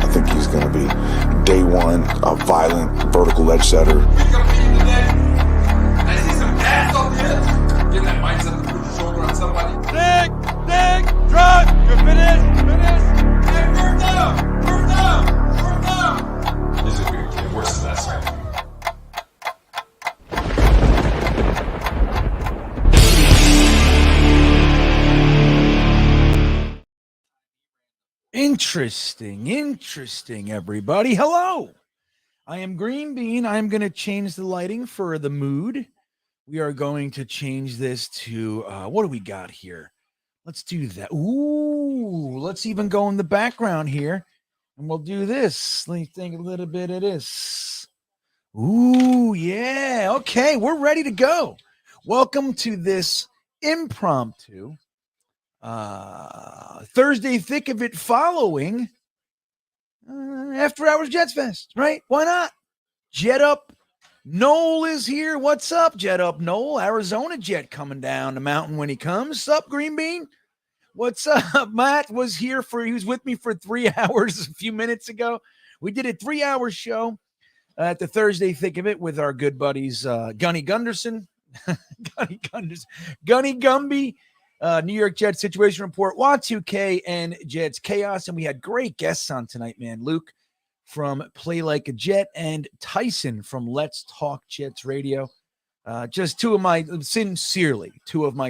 I think he's going to be day one, a violent vertical edge setter. I see some ass up here. Get that mindset to put your shoulder on somebody. Dig, drop, you're finished. Hey, first down. This is a weird kid, worse than that song. Interesting, everybody. Hello. I am GreenBean. I'm going to change the lighting for the mood. We are going to change this to, what do we got here? Let's do that. Ooh, let's even go in the background here. And we'll do this. Let me think a little bit of this. Ooh, yeah. Okay, we're ready to go. Welcome to this impromptu Thursday thick of it following After Hours Jets Fest, right? Why not? Jet Up Noel is here. What's up, Jet Up Noel? Arizona Jet coming down the mountain when he comes. Sup, GreenBean? What's up? Matt was here he was with me for 3 hours a few minutes ago. We did a 3-hour show at the Thursday thick of it with our good buddies Gunny Gunderson, Gunny Gumby, New York Jets Situation Report, Y2K, and Jets Chaos. And we had great guests on tonight, man. Luke from Play Like a Jet and Tyson from Let's Talk Jets Radio. Just two of my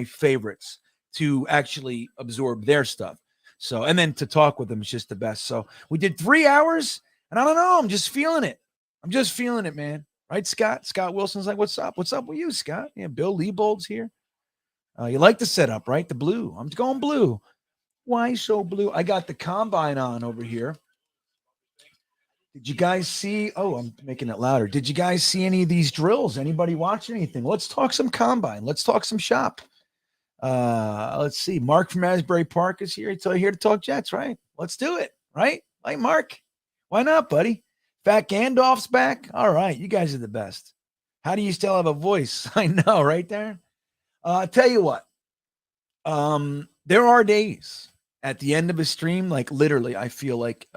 favorites to actually absorb their stuff. So, and then to talk with them is just the best. So we did 3 hours, and I don't know, I'm just feeling it. Man. Right, Scott? Scott Wilson's like, what's up? What's up with you, Scott? Yeah, Bill Leibold's here. You like the setup, right? The blue. I'm going blue. Why so blue? I got the combine on over here. Did you guys see? Oh, I'm making it louder. Did you guys see any of these drills? Anybody watching anything? Let's talk some combine. Let's talk some shop. Let's see. Mark from Asbury Park is here. He's here to talk Jets, right? Let's do it, right? Like Mark. Why not, buddy? Fat Gandalf's back. All right. You guys are the best. How do you still have a voice? I know, right there. I'll tell you what. There are days at the end of a stream, like literally, I feel like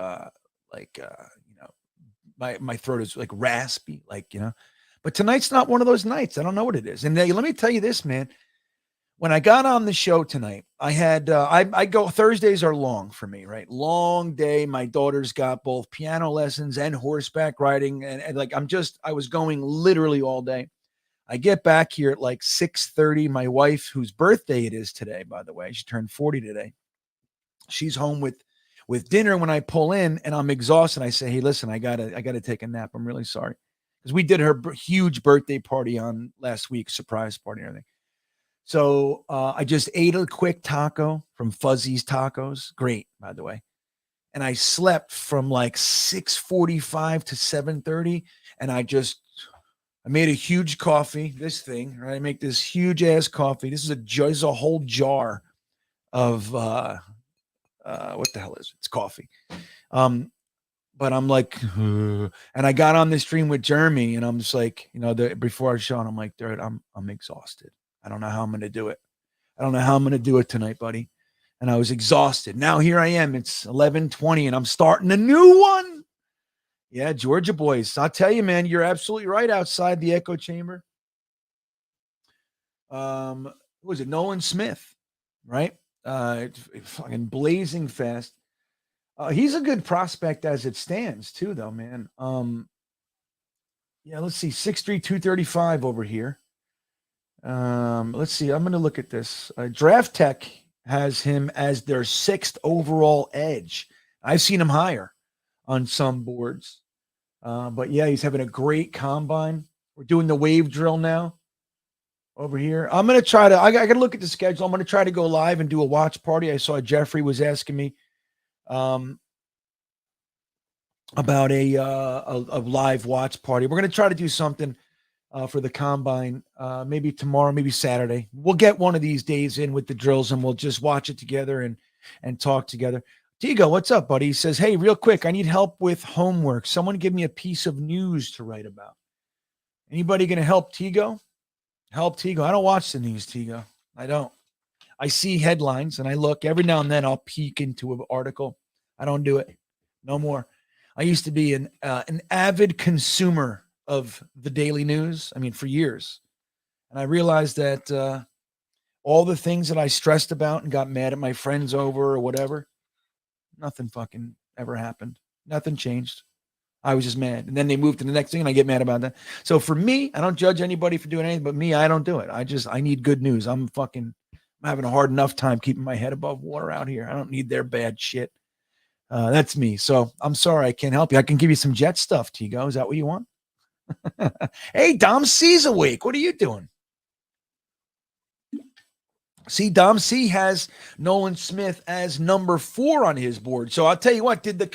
my throat is like raspy, but tonight's not one of those nights. I don't know what it is. And let me tell you this, man. When I got on the show tonight, I had, I go, Thursdays are long for me, right? Long day. My daughter's got both piano lessons and horseback riding. And I was going literally all day. I get back here at like 6:30. My wife, whose birthday it is today, by the way, she turned 40 today. She's home with dinner when I pull in, and I'm exhausted. I say, hey, listen, I gotta take a nap. I'm really sorry. Because we did her huge birthday party on last week, surprise party and everything. So I just ate a quick taco from Fuzzy's Tacos. Great, by the way. And I slept from like 6:45 to 7:30. And I made a huge coffee, this thing, right? I make this huge ass coffee. This is a whole jar of, what the hell is it? It's coffee. But I'm like, and I got on the stream with Jeremy, and I'm just like, before our show, and I'm like, dude, I'm exhausted. I don't know how I'm going to do it. I don't know how I'm going to do it tonight, buddy. And I was exhausted. Now here I am. It's 11:20, and I'm starting a new one. Yeah, Georgia boys. I'll tell you, man, you're absolutely right. Outside the echo chamber. What was it? Nolan Smith, right? Fucking blazing fast. He's a good prospect as it stands, too, though, man. Yeah, let's see. 6'3", 235 over here. Let's see. I'm going to look at this. Draft Tech has him as their 6th overall edge. I've seen him higher on some boards. But yeah, he's having a great combine. We're doing the wave drill now over here. I'm going to try to, I got to look at the schedule. I'm going to try to go live and do a watch party. I saw Jeffrey was asking me, about a live watch party. We're going to try to do something for the combine, maybe tomorrow, maybe Saturday. We'll get one of these days in with the drills, and we'll just watch it together and talk together. Tigo, what's up, buddy? He says, hey, real quick, I need help with homework. Someone give me a piece of news to write about. Anybody going to help Tigo? Help Tigo. I don't watch the news, Tigo. I don't. I see headlines, and I look. Every now and then I'll peek into an article. I don't do it. No more. I used to be an avid consumer of the daily news. I mean, for years. And I realized that all the things that I stressed about and got mad at my friends over or whatever, nothing fucking ever happened. Nothing changed. I was just mad. And then they moved to the next thing and I get mad about that. So for me, I don't judge anybody for doing anything, but me, I don't do it. I need good news. I'm having a hard enough time keeping my head above water out here. I don't need their bad shit. That's me. So I'm sorry I can't help you. I can give you some Jet stuff, Tigo. Is that what you want? Hey, Dom C's awake. What are you doing? See, Dom C has Nolan Smith as number 4 on his board. So I'll tell you what, did the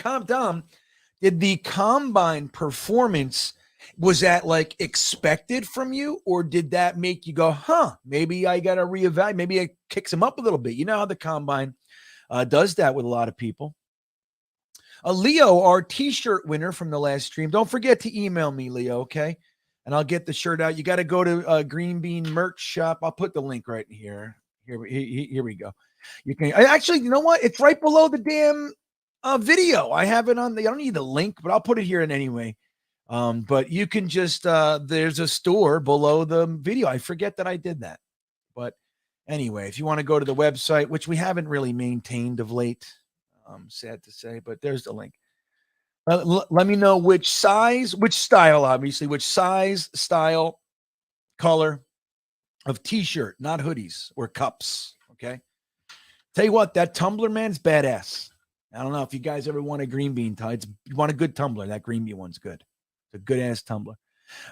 combine performance, was that like expected from you, or did that make you go, maybe I got to reevaluate, maybe it kicks him up a little bit? You know how the combine does that with a lot of people. Leo, our t-shirt winner from the last stream, don't forget to email me, Leo, okay? And I'll get the shirt out. You got to go to GreenBean merch shop. I'll put the link right here. Here we go. You can actually, you know what? It's right below the damn video. I have it on I don't need the link, but I'll put it here in anyway. But you can just there's a store below the video. I forget that I did that. But anyway, if you want to go to the website, which we haven't really maintained of late, sad to say, but there's the link. Let me know which size, which style, obviously, which size, style, color of t-shirt, not hoodies or cups. Okay. Tell you what, that tumbler, man's badass. I don't know if you guys ever want a GreenBean tie. You want a good tumbler. That GreenBean one's good. It's a good ass tumbler.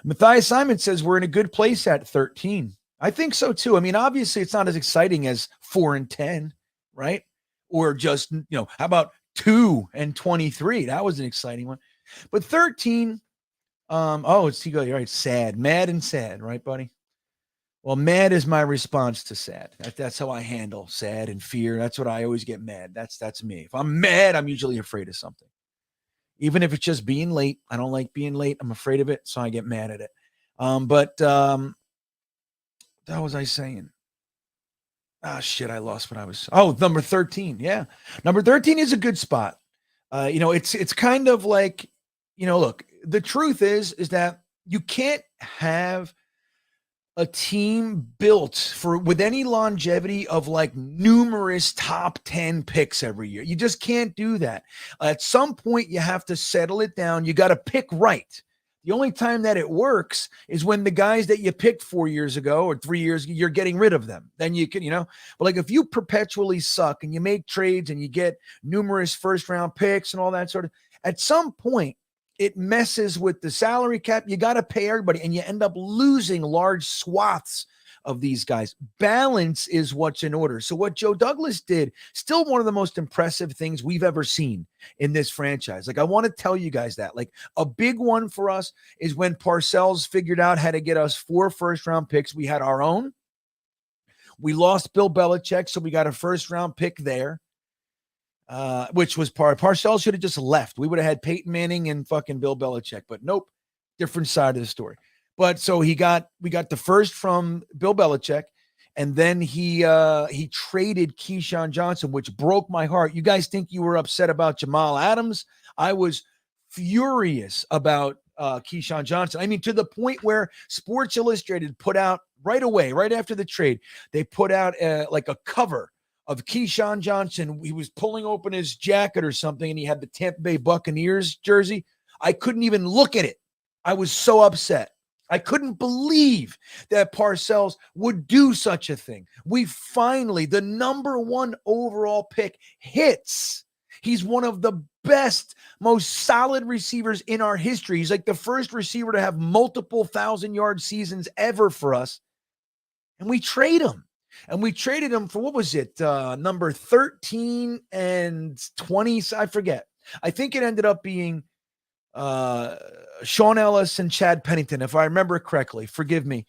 Matthias Simon says we're in a good place at 13. I think so too. I mean, obviously it's not as exciting as 4 and 10, right? Or just, how about 2 and 23? That was an exciting one. But 13, it's Tigo. You're right. Sad, mad and sad, right, buddy? Well, mad is my response to sad. That's how I handle sad and fear. That's what I always get mad. That's me. If I'm mad, I'm usually afraid of something. Even if it's just being late. I don't like being late. I'm afraid of it, so I get mad at it. What was I saying? Shit, I lost what I was. Number 13. Yeah. Number 13 is a good spot. It's kind of like, look, the truth is that you can't have a team built with any longevity of like numerous top 10 picks every year. You just can't do that. At some point, you have to settle it down. You got to pick right. The only time that it works is when the guys that you picked 4 years ago or 3 years, you're getting rid of them. Then you can, but like if you perpetually suck and you make trades and you get numerous first round picks and all that sort of, at some point, it messes with the salary cap. You got to pay everybody and you end up losing large swaths of these guys. Balance is what's in order. So what Joe Douglas did, still one of the most impressive things we've ever seen in this franchise. Like, I want to tell you guys that, like, a big one for us is when Parcells figured out how to get us 4 first-round picks. We had our own. We lost Bill Belichick, so we got a first-round pick there. Which was Parcells should have just left. We would have had Peyton Manning and fucking Bill Belichick, but nope, different side of the story. But so we got the first from Bill Belichick, and then he traded Keyshawn Johnson, which broke my heart. You guys think you were upset about Jamal Adams? I was furious about Keyshawn Johnson. I mean, to the point where Sports Illustrated put out right away, right after the trade, they put out like a cover of Keyshawn Johnson. He was pulling open his jacket or something, and he had the Tampa Bay Buccaneers jersey. I couldn't even look at it. I was so upset. I couldn't believe that Parcells would do such a thing. We finally, the number 1 overall pick hits. He's one of the best, most solid receivers in our history. He's like the first receiver to have multiple 1,000-yard seasons ever for us. And we trade him. And we traded him for, what was it? Number 13 and 20. I forget. I think it ended up being Sean Ellis and Chad Pennington, if I remember correctly. Forgive me.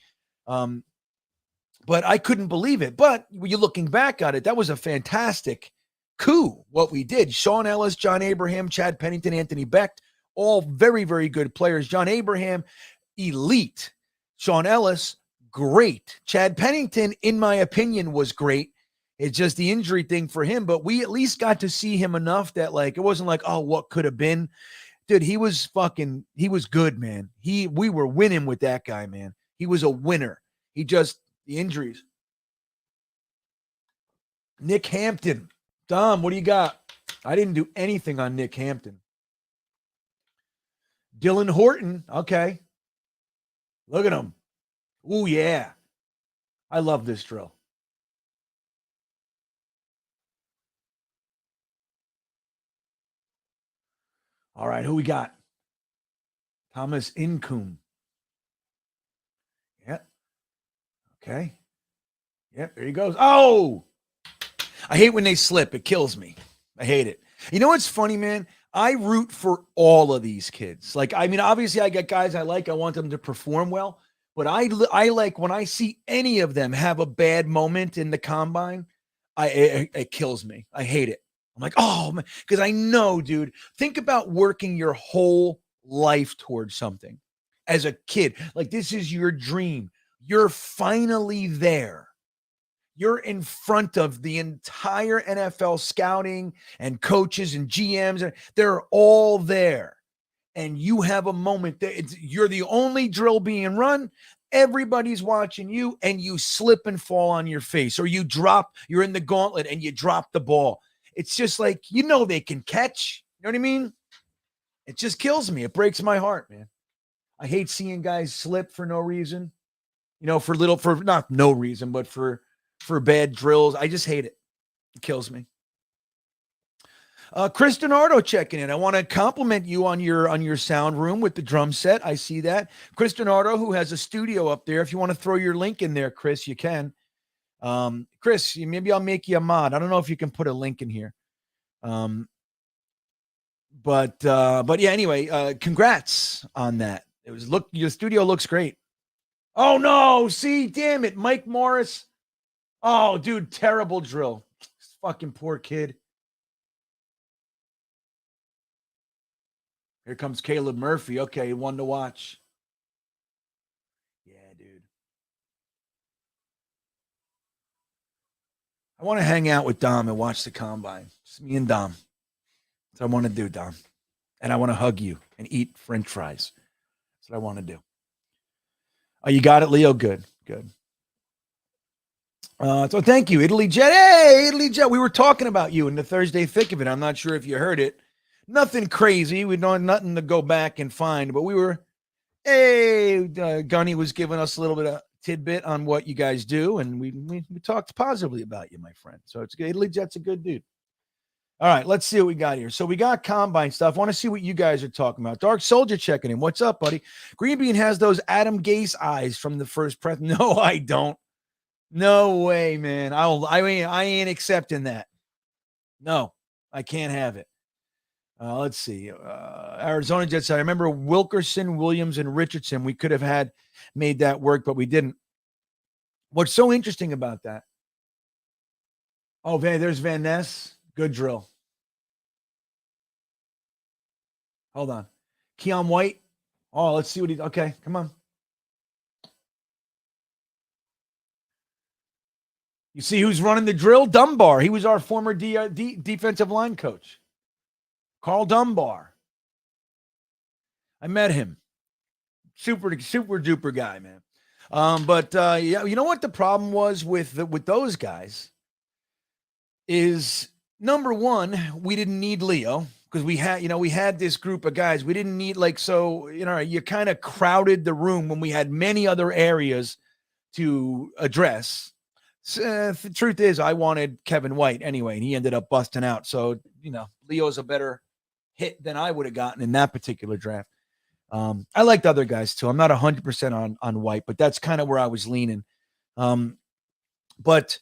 But I couldn't believe it. But when you're looking back at it, that was a fantastic coup, what we did. Sean Ellis, John Abraham, Chad Pennington, Anthony Becht, all very, very good players. John Abraham, elite. Sean Ellis, great. Chad Pennington, in my opinion, was great. It's just the injury thing for him, but we at least got to see him enough that, like, it wasn't like, oh, what could have been. Dude, he was good, man. We were winning with that guy, man. He was a winner. The injuries. Nick Hampton. Dom, what do you got? I didn't do anything on Nick Hampton. Dylan Horton. Okay. Look at him. Ooh, yeah. I love this drill. All right, who we got? Thomas Incoom. Yeah. Okay. Yep, there he goes. Oh! I hate when they slip. It kills me. I hate it. You know what's funny, man? I root for all of these kids. Like, I mean, obviously I got guys I like. I want them to perform well. But I like when I see any of them have a bad moment in the combine, it kills me. I hate it. I'm like, oh, man, because I know, dude, think about working your whole life towards something as a kid. Like, this is your dream. You're finally there. You're in front of the entire NFL scouting and coaches and GMs. And they're all there. And you have a moment that you're the only drill being run. Everybody's watching you, and you slip and fall on your face, or you're in the gauntlet and you drop the ball. It's just like, they can catch. You know what I mean? It just kills me. It breaks my heart, man. I hate seeing guys slip for no reason, for not no reason, but for bad drills. I just hate it. It kills me. Chris Donardo checking in. I want to compliment you on your sound room with the drum set. I see that. Chris Donardo, who has a studio up there. If you want to throw your link in there, Chris, you can. Chris, maybe I'll make you a mod. I don't know if you can put a link in here. But yeah, anyway, congrats on that. Your studio looks great. Oh no, see, damn it, Mike Morris. Oh, dude, terrible drill. This fucking poor kid. Here comes Caleb Murphy. Okay, one to watch. Yeah, dude. I want to hang out with Dom and watch the combine. Just me and Dom. That's what I want to do, Dom. And I want to hug you and eat French fries. That's what I want to do. Oh, you got it, Leo? Good. So thank you, Italy Jet. Hey, Italy Jet. We were talking about you in the Thursday thick of it. I'm not sure if you heard it. Nothing crazy. We don't nothing to go back and find, but we were. Hey, Gunny was giving us a little bit of tidbit on what you guys do, and we talked positively about you, my friend. So it's good. Italy Jet's a good dude. All right, let's see what we got here. So we got combine stuff. I want to see what you guys are talking about. Dark Soldier checking in. What's up, buddy? GreenBean has those Adam Gase eyes from the first press. No, I don't. No way, man. I ain't accepting that. No, I can't have it. Let's see. Arizona Jets. I remember Wilkerson, Williams, and Richardson. We could have made that work, but we didn't. What's so interesting about that? Oh, there's Van Ness. Good drill. Hold on. Keon White. Oh, let's see what he. Okay, come on. You see who's running the drill? Dunbar. He was our former defensive line coach. Carl Dunbar. I met him. Super duper guy, man. But yeah, you know what the problem was with those guys is, number one, we didn't need Leo because we had this group of guys. We didn't need you kind of crowded the room when we had many other areas to address. The truth is, I wanted Kevin White anyway, and he ended up busting out. So, Leo's a better hit than I would have gotten in that particular draft. I liked other guys too. I'm not 100% on White, but that's kind of where I was leaning. But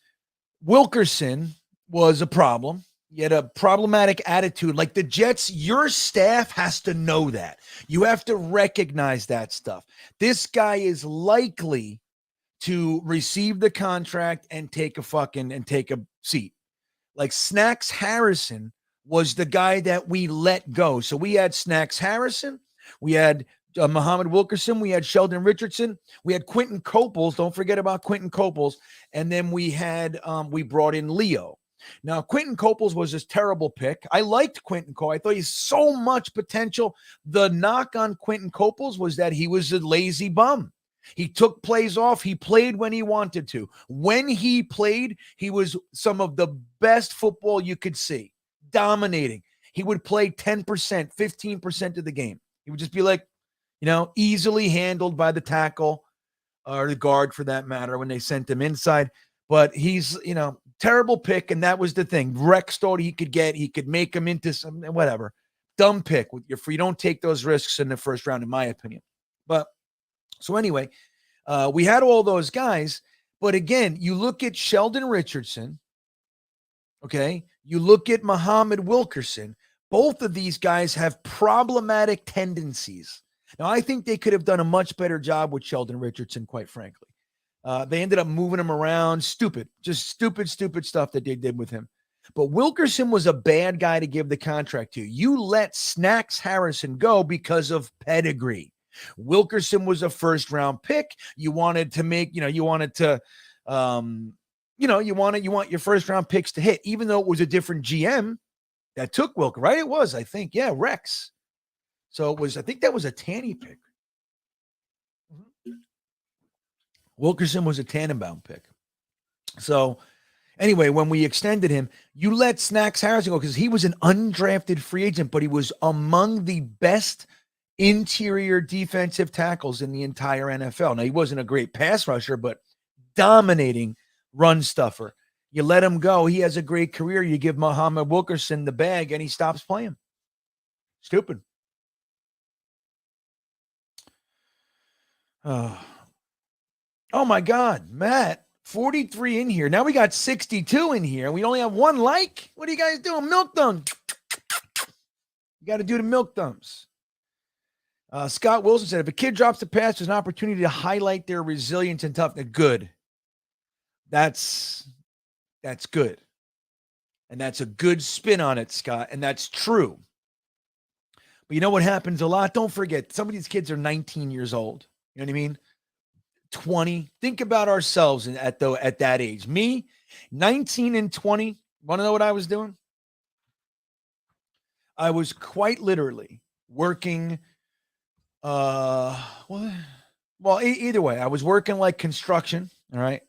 Wilkerson was a problem. He had a problematic attitude. Like the Jets, your staff has to know that. You have to recognize that stuff. This guy is likely to receive the contract and take a seat. Like Snacks Harrison was the guy that we let go. So we had Snacks Harrison, we had Muhammad Wilkerson, we had Sheldon Richardson, we had Quentin Coples. Don't forget about Quentin Coples. And then we brought in Leo. Now, Quentin Coples was this terrible pick. I liked Quentin Cole. I thought he's so much potential. The knock on Quentin Coples was that he was a lazy bum. He took plays off. He played when he wanted to. When he played, he was some of the best football you could see, dominating. He would play 10%, 15% of the game. He would just be like, easily handled by the tackle or the guard for that matter when they sent him inside. But he's, terrible pick, and that was the thing. Rex thought he could make him into some whatever. Dumb pick. You don't take those risks in the first round, in my opinion. But so anyway, we had all those guys. But again, you look at Sheldon Richardson, okay? You look at Muhammad Wilkerson. Both of these guys have problematic tendencies. Now, I think they could have done a much better job with Sheldon Richardson, quite frankly. They ended up moving him around. Stupid stuff that they did with him. But Wilkerson was a bad guy to give the contract to. You let Snacks Harrison go because of pedigree. Wilkerson was a first-round pick. You wanted to make, you want your first-round picks to hit, even though it was a different GM that took Wilker, right? It was, I think. Yeah, Rex. So I think that was a Tanny pick. Wilkerson was a Tannenbaum pick. So anyway, when we extended him, you let Snacks Harrison go because he was an undrafted free agent, but he was among the best interior defensive tackles in the entire NFL. Now, he wasn't a great pass rusher, but dominating run stuffer. You let him go. He has a great career. You give Muhammad Wilkerson the bag, and he stops playing. Stupid. Oh my God, Matt, 43 in here. Now we got 62 in here. We only have one like. What are you guys doing? Milk thumbs. You got to do the milk thumbs. Scott Wilson said, if a kid drops the pass, there's an opportunity to highlight their resilience and toughness. Good. That's good. And that's a good spin on it, Scott. And that's true. But you know what happens a lot? Don't forget, some of these kids are 19 years old. You know what I mean? 20. Think about ourselves at that age. Me, 19 and 20. Want to know what I was doing? I was quite literally working. Either way, I was working like construction. All right.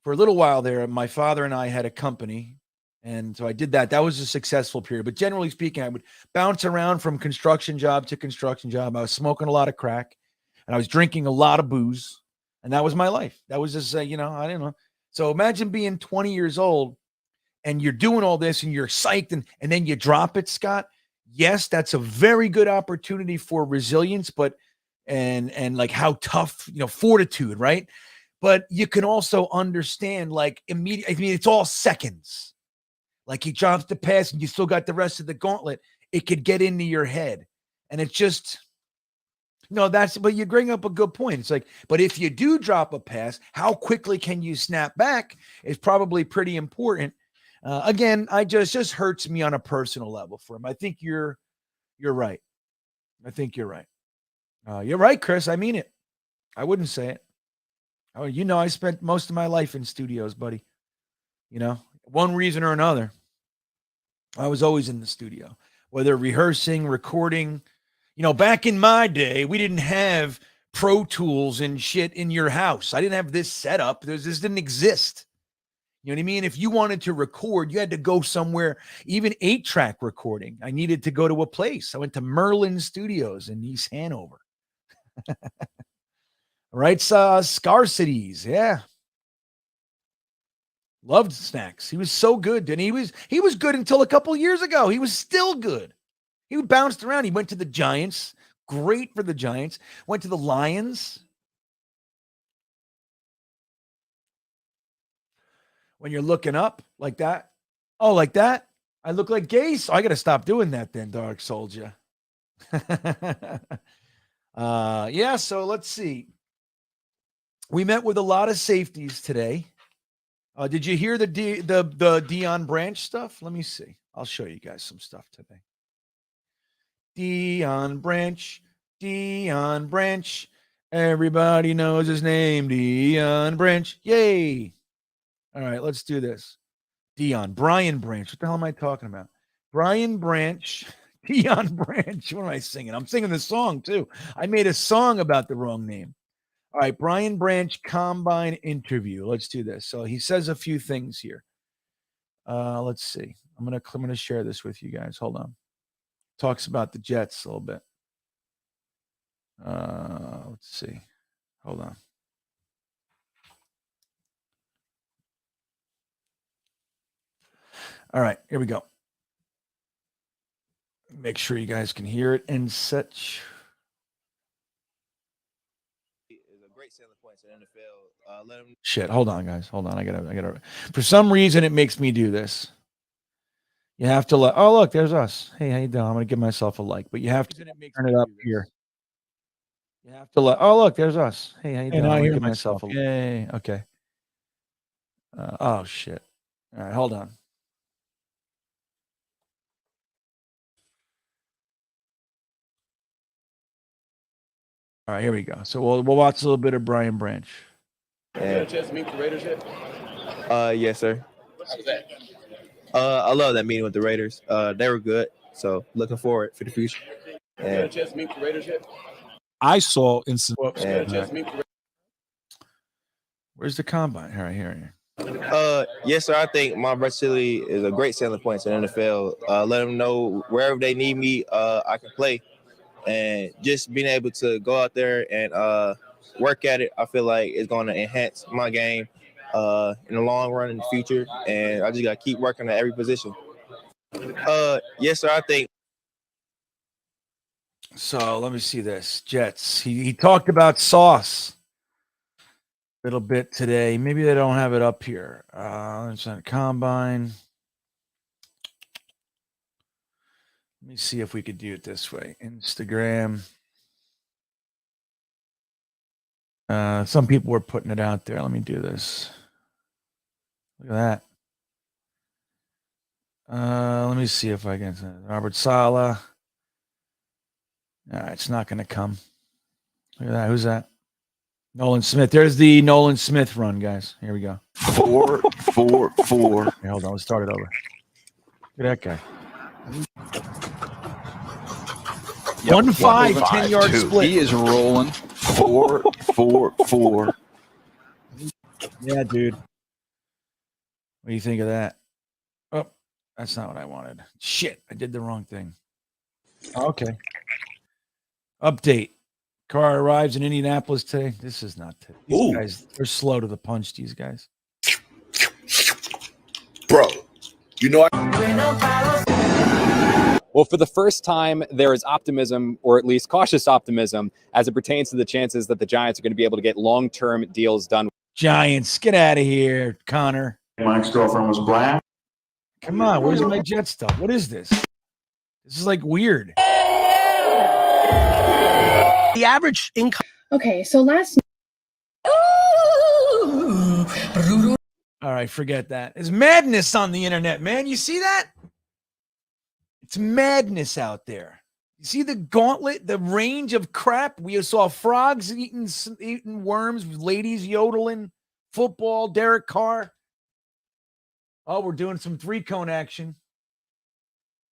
For a little while there, my father and I had a company. And so I did that. That was a successful period. But generally speaking, I would bounce around from construction job to construction job. I was smoking a lot of crack and I was drinking a lot of booze. And that was my life. That was just, I didn't know. So imagine being 20 years old and you're doing all this and you're psyched and then you drop it, Scott. Yes, that's a very good opportunity for resilience, but and like how tough, fortitude, right? But you can also understand like immediate. I mean, it's all seconds. Like he drops the pass and you still got the rest of the gauntlet. It could get into your head. And it's just, but you bring up a good point. It's like, but if you do drop a pass, how quickly can you snap back is probably pretty important. Again, I just hurts me on a personal level for him. I think you're right. I think you're right. You're right, Chris. I mean it. I wouldn't say it. Oh, I spent most of my life in studios, buddy. One reason or another. I was always in the studio, whether rehearsing, recording. Back in my day, we didn't have Pro Tools and shit in your house. I didn't have this setup. This didn't exist. You know what I mean? If you wanted to record, you had to go somewhere, even 8-track recording. I needed to go to a place. I went to Merlin Studios in East Hanover. Right? Scarcities. Yeah. Loved Snacks. He was so good. And he was good until a couple years ago. He was still good. He bounced around. He went to the Giants. Great for the Giants. Went to the Lions. When you're looking up like that. Oh, like that? I look like Gase? I got to stop doing that then, Dark Soldier. Yeah, so let's see. We met with a lot of safeties today. Did you hear the Deion Branch stuff? Let me see. I'll show you guys some stuff today. Deion Branch. Everybody knows his name. Deion Branch. Yay. All right, let's do this. Brian Branch. What the hell am I talking about? Brian Branch, Dion Branch. What am I singing? I'm singing the song too. I made a song about the wrong name. All right, Brian Branch combine interview. Let's do this. So he says a few things here. Let's see. I'm gonna share this with you guys. Hold on. Talks about the Jets a little bit. Let's see. Hold on. All right, here we go. Make sure you guys can hear it and such. Shit, hold on, guys. Hold on. I gotta. For some reason, it makes me do this. You have to let. Oh, look, there's us. Hey, how you doing? I'm gonna give myself a like, but you have to turn it up here. You have to let. Oh, look, there's us. Hey, how you doing? I'm gonna give myself a. Yay. Okay. Oh shit. All right, hold on. All right, here we go. So we'll watch a little bit of Brian Branch. You had a chance to meet with the Raiders yet? Yes, sir. How was that? I love that meeting with the Raiders. They were good, so looking forward for the future. You had a chance to meet with the Raiders yet? I saw instant. Where's the combine? All right, here. Yes, sir. I think my versatility is a great selling point in the NFL. Let them know wherever they need me, I can play. And just being able to go out there and work at it, I feel like it's going to enhance my game in the long run in the future. And I just got to keep working at every position. Yes, sir. I think. So let me see this. Jets. He talked about Sauce a little bit today. Maybe they don't have it up here. It's on Combine. Let me see if we could do it this way. Instagram. Some people were putting it out there. Let me do this. Look at that. Let me see if I can. Robert Saleh. All right, it's not going to come. Look at that. Who's that? Nolan Smith. There's the Nolan Smith run, guys. Here we go. 4-4-4. Hey, hold on. Let's start it over. Look at that guy. 1-5, 10-yard split. He is rolling. 4-4-4. Yeah, dude. What do you think of that? Oh, that's not what I wanted. Shit, I did the wrong thing. Okay. Update. Car arrives in Indianapolis today. This is not today. These guys, they're slow to the punch, these guys. Bro, you know Well, for the first time, there is optimism, or at least cautious optimism, as it pertains to the chances that the Giants are going to be able to get long-term deals done. Giants, get out of here, Connor. my ex-girlfriend was black. Come on, where's my Jet stuff? What is this? This is like weird. The average income. Okay, so last. All right, forget that. There's madness on the internet, man. You see that? It's madness out there. You see the gauntlet, the range of crap? We saw frogs eating worms, ladies yodeling, football, Derek Carr. Oh, we're doing some three-cone action.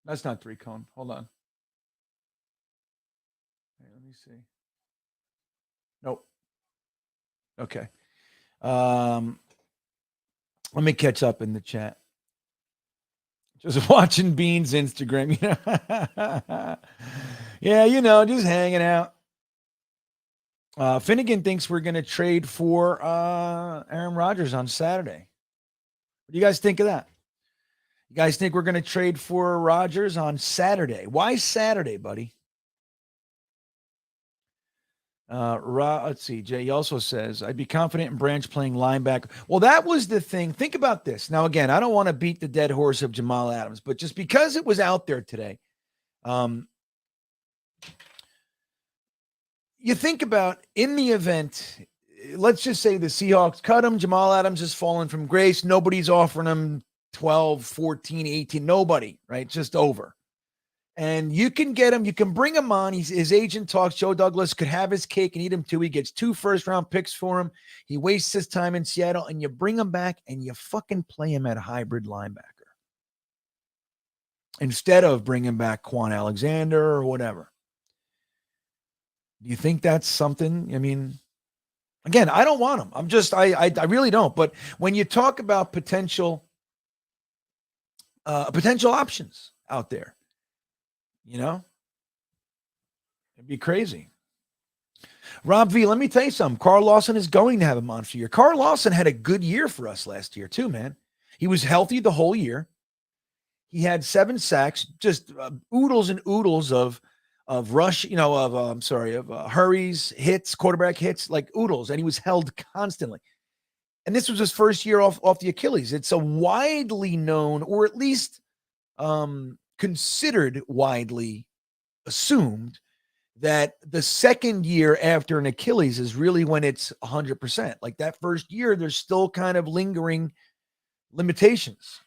That's not three-cone. Hold on. Hey, let me see. Nope. Okay. Let me catch up in the chat. Just watching Bean's Instagram. Yeah, just hanging out. Finnegan thinks we're going to trade for Aaron Rodgers on Saturday. What do you guys think of that? You guys think we're going to trade for Rodgers on Saturday? Why Saturday, buddy? Let's see. Jay also says, I'd be confident in Branch playing linebacker. Well, that was the thing. Think about this. Now, again, I don't want to beat the dead horse of Jamal Adams, but just because it was out there today, you think about in the event, let's just say the Seahawks cut him. Jamal Adams has fallen from grace. Nobody's offering him 12, 14, 18. Nobody, right? Just over. And you can get him. You can bring him on. His agent talks. Joe Douglas could have his cake and eat him too. He gets 2 first-round picks for him. He wastes his time in Seattle, and you bring him back and you fucking play him at hybrid linebacker instead of bringing back Quan Alexander or whatever. Do you think that's something? I mean, again, I don't want him. I really don't. But when you talk about potential options out there, it'd be crazy. Rob V, let me tell you something. Carl Lawson is going to have a monster year. Carl Lawson had a good year for us last year too, man. He was healthy the whole year. He had 7 sacks, just oodles and oodles of rush, hurries, hits, quarterback hits, like oodles, and he was held constantly. And this was his first year off the Achilles. It's a widely known, or at least considered widely assumed, that the second year after an Achilles is really when it's 100%. Like that first year, there's still kind of lingering limitations.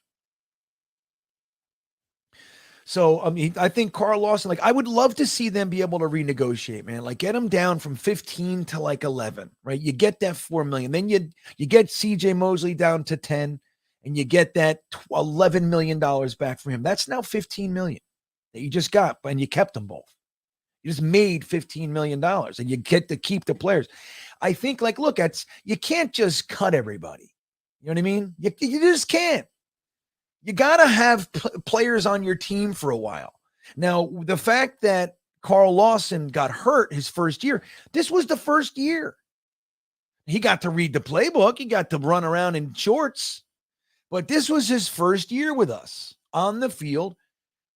So, I mean, I think Carl Lawson, I would love to see them be able to renegotiate, man. Like, get them down from 15 to 11, right? You get that $4 million. Then you get CJ Mosley down to 10, and you get that $11 million back from him. That's now $15 million that you just got, and you kept them both. You just made $15 million, and you get to keep the players. I think, look, you can't just cut everybody. You know what I mean? You just can't. You got to have players on your team for a while. Now, the fact that Carl Lawson got hurt his first year, this was the first year. He got to read the playbook. He got to run around in shorts. But this was his first year with us on the field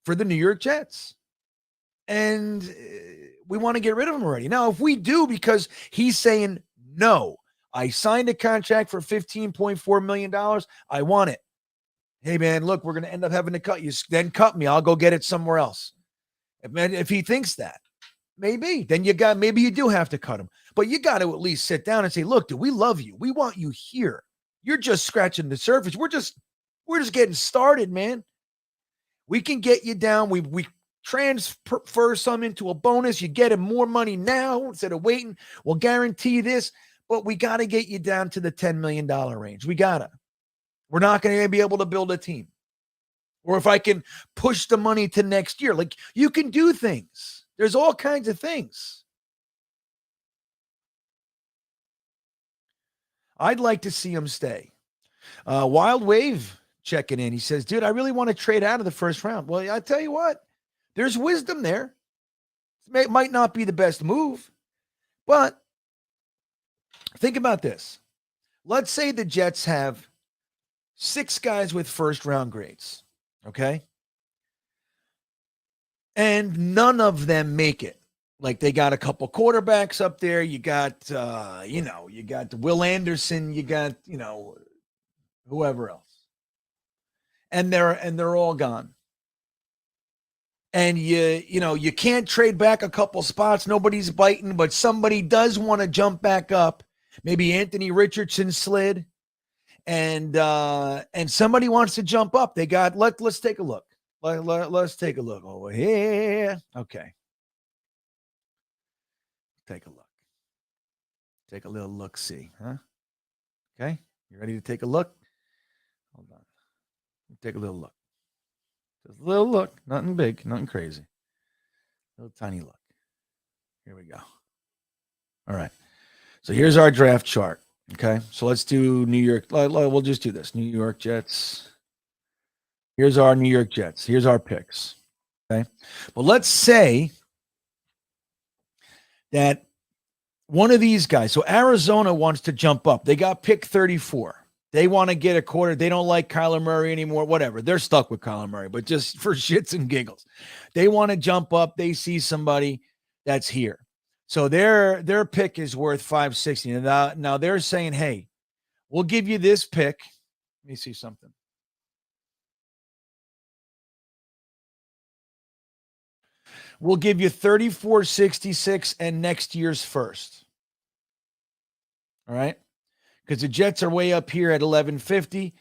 for the New York Jets. And we want to get rid of him already. Now, if we do, because he's saying, no, I signed a contract for $15.4 million. I want it. Hey, man, look, we're going to end up having to cut you. Then cut me. I'll go get it somewhere else. If he thinks that, maybe. Then maybe you do have to cut him. But you got to at least sit down and say, look, dude, we love you. We want you here. You're just scratching the surface. We're just getting started, man. We can get you down. We transfer some into a bonus. You get him more money now instead of waiting. We'll guarantee this. But we got to get you down to the $10 million range. We got to. We're not going to be able to build a team. Or if I can push the money to next year, you can do things. There's all kinds of things. I'd like to see him stay. Wild Wave checking in. He says, dude, I really want to trade out of the first round. Well, I tell you what, there's wisdom there. It might not be the best move, but think about this. Let's say the Jets have 6 guys with first round grades. Okay. And none of them make it. They got a couple quarterbacks up there. You got, you got Will Anderson, you got, whoever else. And they're all gone. And you can't trade back a couple spots. Nobody's biting, but somebody does want to jump back up. Maybe Anthony Richardson slid. And somebody wants to jump up. They got, let's take a look. Let's take a look over here. Okay. Take a look. Take a little look-see, huh? Okay. You ready to take a look? Hold on. Take a little look. Just a little look. Nothing big, nothing crazy. Little tiny look. Here we go. All right. So here's our draft chart. Okay, so let's do New York. We'll just do this. New York Jets. Here's our New York Jets. Here's our picks. Okay, well, let's say that one of these guys, so Arizona wants to jump up. They got pick 34. They want to get a quarter. They don't like Kyler Murray anymore, whatever. They're stuck with Kyler Murray, but just for shits and giggles. They want to jump up. They see somebody that's here. So their pick is worth $560. Now they're saying, hey, we'll give you this pick. Let me see something. We'll give you $34.66 and next year's first. All right. Because the Jets are way up here at $11.50.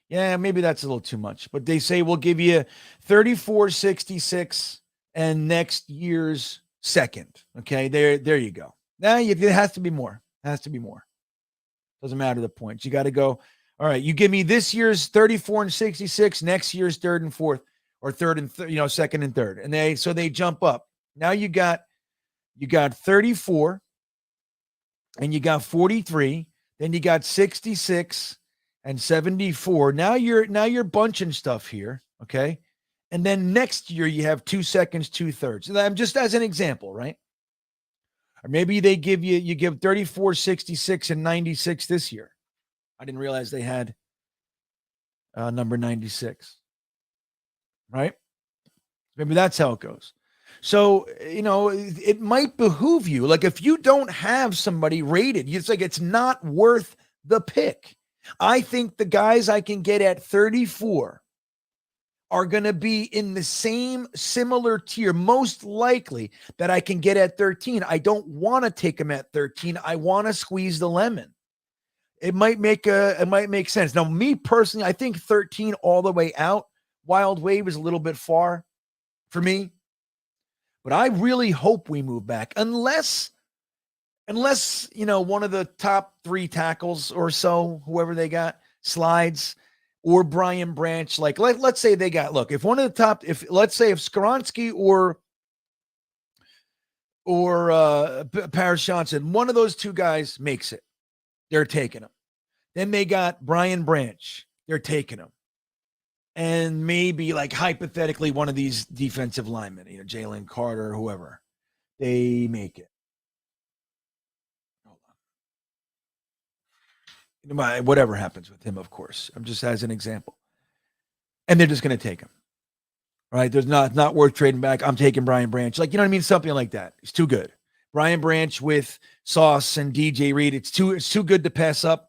Yeah, maybe that's a little too much. But they say we'll give you $34.66 and next year's second. Okay, there you go. Now it has to be more. It has to be more. Doesn't matter the points. You got to go. All right, you give me this year's 34 and 66, next year's third and fourth, or third and second and third, and they jump up. Now you got 34, and you got 43, then you got 66 and 74. Now you're bunching stuff here, okay? And then next year you have 2 seconds, 2/3. And I'm just as an example, right? Or maybe they give 34, 66, and 96 this year. I didn't realize they had number 96, right? Maybe that's how it goes. So, it might behoove you. Like if you don't have somebody rated, it's like it's not worth the pick. I think the guys I can get at 34 are going to be in the similar tier, most likely, that I can get at 13. I don't want to take them at 13. I want to squeeze the lemon. It might make sense. Now, me personally, I think 13 all the way out. Wild Wave is a little bit far for me, but I really hope we move back, unless one of the top 3 tackles or so, whoever they got, slides, or Brian Branch. Like let's say they got, look, if one of the top, let's say if Skoronski or Paris Johnson, one of those 2 guys makes it, they're taking him. Then they got Brian Branch, they're taking him. And maybe, like, hypothetically, one of these defensive linemen, Jalen Carter or whoever, they make it. Hold on. Whatever happens with him, of course. I'm just as an example. And they're just going to take him. Right? There's not worth trading back. I'm taking Brian Branch. Like, you know what I mean? Something like that. It's too good. Brian Branch with Sauce and DJ Reed. It's too good to pass up.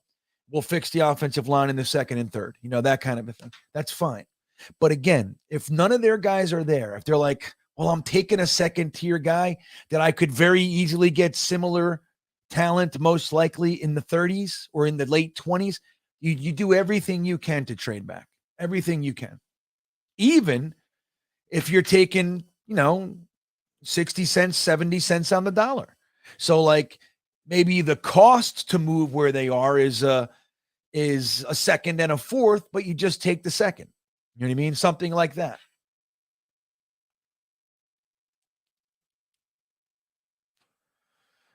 We'll fix the offensive line in the second and third. That kind of a thing. That's fine. But again, if none of their guys are there, if they're like, well, I'm taking a second tier guy that I could very easily get similar talent, most likely in the 30s or in the late 20s, you do everything you can to trade back. Everything you can. Even if you're taking, 60 cents, 70 cents on the dollar. So like maybe the cost to move where they are is a second and a fourth, but you just take the second. You know what I mean? Something like that.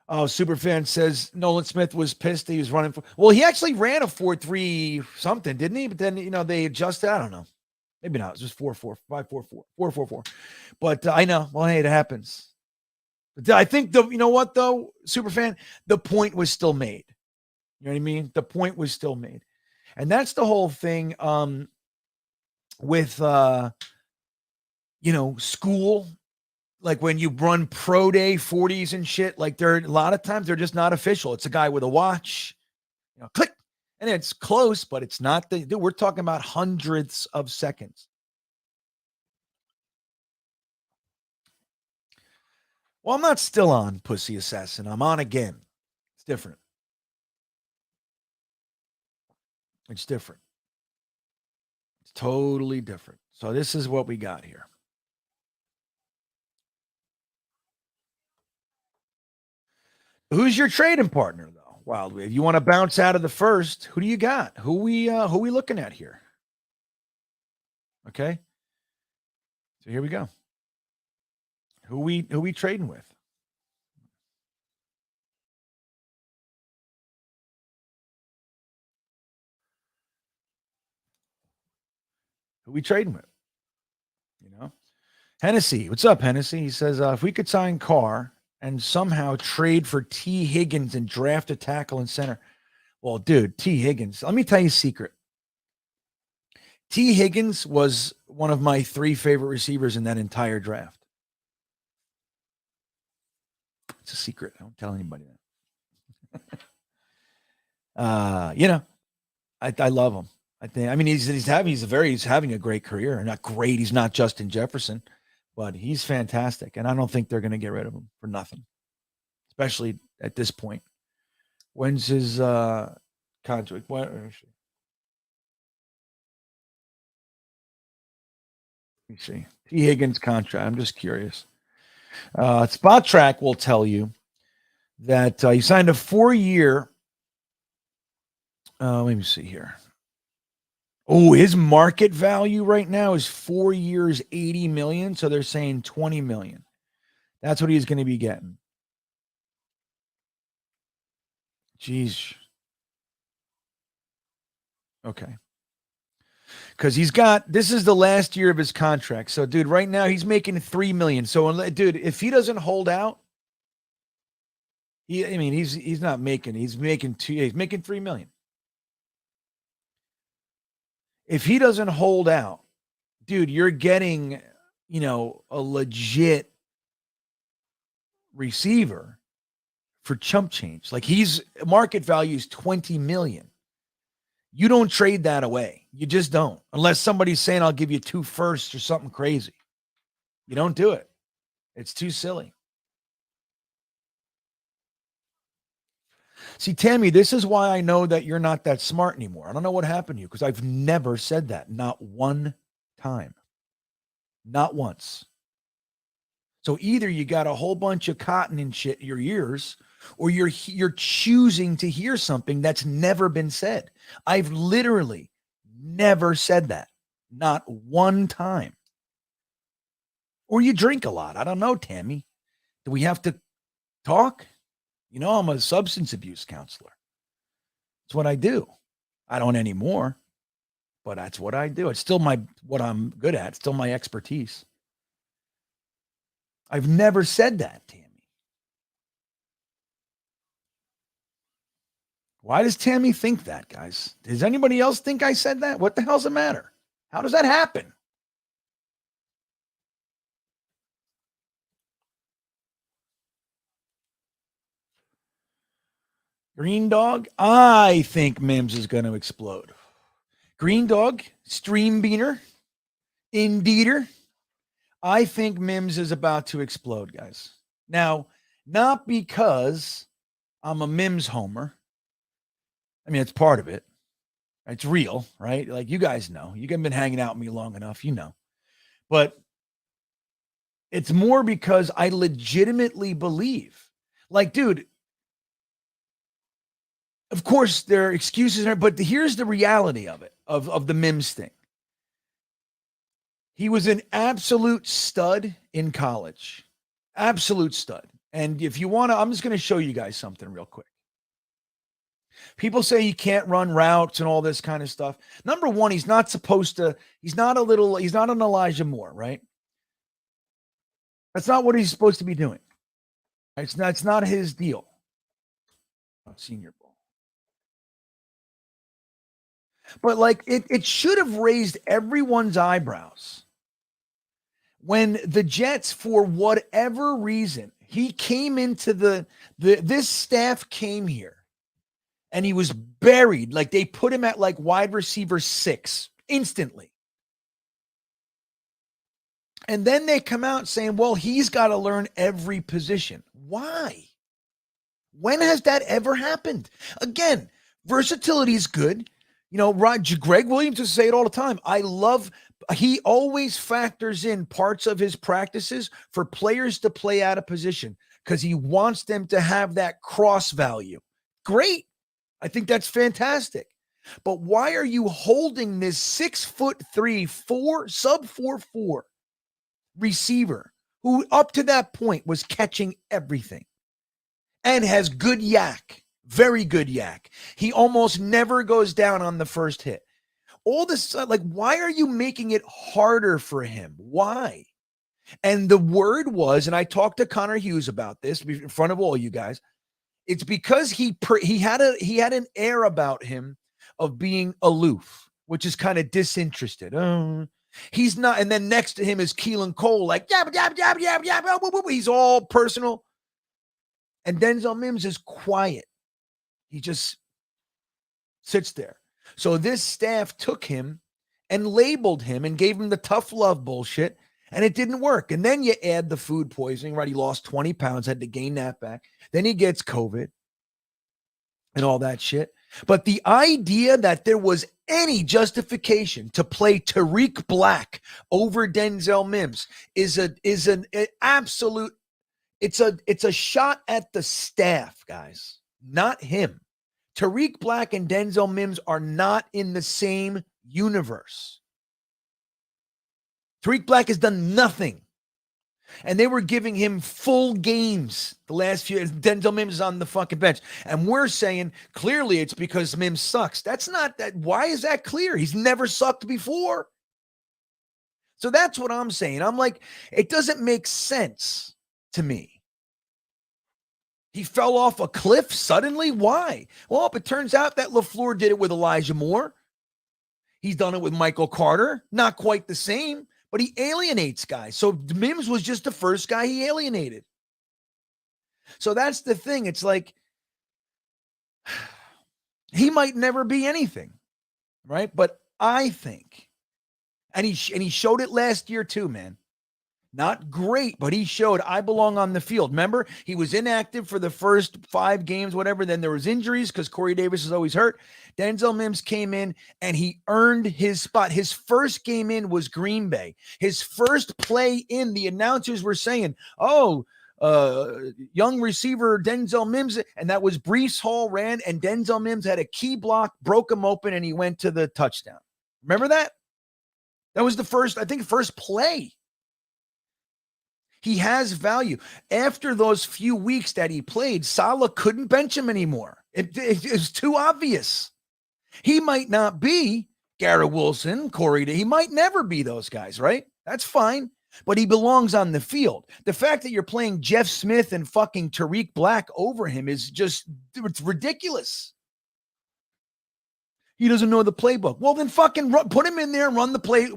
Oh, Superfan says Nolan Smith was pissed he was running for. Well, he actually ran a 4.3 something, didn't he? But then, they adjusted. I don't know. Maybe not. It was just 4.4, 5.44, 4.44. But I know. Well, hey, it happens. But I think you know what though, Superfan? The point was still made. You know what I mean? The point was still made. And that's the whole thing with school. Like when you run pro day 40s and shit, like a lot of times they're just not official. It's a guy with a watch, click, and it's close, but it's not we're talking about hundreds of seconds. Well, I'm not still on Pussy Assassin. I'm on again. It's different. It's different. It's totally different. So this is what we got here. Who's your trading partner, though, Wildwave? You want to bounce out of the first? Who do you got? Who we looking at here? Okay. So here we go. Who we trading with? Who we trading with? Hennessy. What's up, Hennessy? He says, if we could sign Carr and somehow trade for T. Higgins and draft a tackle and center. Well, dude, T. Higgins, let me tell you a secret. T. Higgins was one of my 3 favorite receivers in that entire draft. It's a secret. I don't tell anybody that. I love him. He's having a great career. Not great. He's not Justin Jefferson, but he's fantastic. And I don't think they're going to get rid of him for nothing, especially at this point. When's his contract? Let me see. T. Higgins contract. I'm just curious. Spot Track will tell you that he signed a 4-year. Let me see here. Oh, his market value right now is 4 years, 80 million. So they're saying 20 million. That's what he's going to be getting. Jeez. Okay. Because this is the last year of his contract. So, dude, right now he's making 3 million. So, dude, if he doesn't hold out, he's not making. He's making 3 million. If he doesn't hold out, dude, you're getting, a legit receiver for chump change. Like his market value is 20 million. You don't trade that away. You just don't. Unless somebody's saying, I'll give you 2 firsts or something crazy. You don't do it. It's too silly. See, Tammy, this is why I know that you're not that smart anymore. I don't know what happened to you because I've never said that. Not one time. Not once. So either you got a whole bunch of cotton and shit in your ears, or you're choosing to hear something that's never been said. I've literally never said that. Not one time. Or you drink a lot. I don't know, Tammy. Do we have to talk? I'm a substance abuse counselor. That's what I do. I don't anymore, but that's what I do. It's still what I'm good at. It's still my expertise. I've never said that, Tammy. Why does Tammy think that, guys? Does anybody else think I said that? What the hell's the matter? How does that happen? Green Dog, I think Mims is going to explode. Green Dog, Stream Beaner, Indeeder, I think Mims is about to explode, guys. Now, not because I'm a Mims homer. I mean, it's part of it. It's real, right? Like you guys know. You've been hanging out with me long enough, But it's more because I legitimately believe. Like, dude, of course there are excuses, but here's the reality of it, of the Mims thing. He was an absolute stud in college. Absolute stud. And if you want to, I'm just going to show you guys something real quick. People say he can't run routes and all this kind of stuff. Number one, he's not an Elijah Moore, right? That's not what he's supposed to be doing. It's not his deal. Senior Bowl. But like it should have raised everyone's eyebrows when the Jets, for whatever reason, he came into this staff came here and he was buried. Like they put him at like wide receiver 6 instantly. And then they come out saying, well, he's got to learn every position. Why? When has that ever happened? Again, versatility is good. Greg Williams used to say it all the time. He always factors in parts of his practices for players to play out of position because he wants them to have that cross value. Great. I think that's fantastic. But why are you holding this 6'3", sub 4'4" receiver who up to that point was catching everything and has good yak, very good yak? He almost never goes down on the first hit. All this, like, why are you making it harder for him? Why? And the word was, and I talked to Connor Hughes about this in front of all you guys. It's because he had an air about him of being aloof, which is kind of disinterested. He's not. And then next to him is Keelan Cole, like he's all personal. And Denzel Mims is quiet. He just sits there. So this staff took him and labeled him and gave him the tough love bullshit, and it didn't work. And then you add the food poisoning, right? He lost 20 pounds, had to gain that back. Then he gets COVID and all that shit. But the idea that there was any justification to play Tariq Black over Denzel Mims is an absolute, it's a shot at the staff, guys, not him. Tariq Black and Denzel Mims are not in the same universe. Tariq Black has done nothing. And they were giving him full games the last few. Denzel Mims is on the fucking bench. And we're saying clearly it's because Mims sucks. That's not that. Why is that clear? He's never sucked before. So that's what I'm saying. I'm like, it doesn't make sense to me. He fell off a cliff suddenly. Why? Well, it turns out that LaFleur did it with Elijah Moore. He's done it with Michael Carter. Not quite the same. But he alienates guys. So Mims was just the first guy he alienated. So that's the thing. It's like he might never be anything, right? But I think, and he showed it last year too, man. Not great, but he showed I belong on the field. Remember, he was inactive for the first 5 games, whatever. Then there was injuries because Corey Davis is always hurt. Denzel Mims came in and he earned his spot. His first game in was Green Bay. His first play in, the announcers were saying, young receiver Denzel Mims, and that was Breece Hall ran, and Denzel Mims had a key block, broke him open, and he went to the touchdown. Remember that? That was the first play. He has value. After those few weeks that he played, Saleh couldn't bench him anymore. It was too obvious. He might not be Garrett Wilson, Corey. He might never be those guys, right? That's fine. But he belongs on the field. The fact that you're playing Jeff Smith and fucking Tariq Black over him is just, it's ridiculous. He doesn't know the playbook. Well, then fucking put him in there and run the play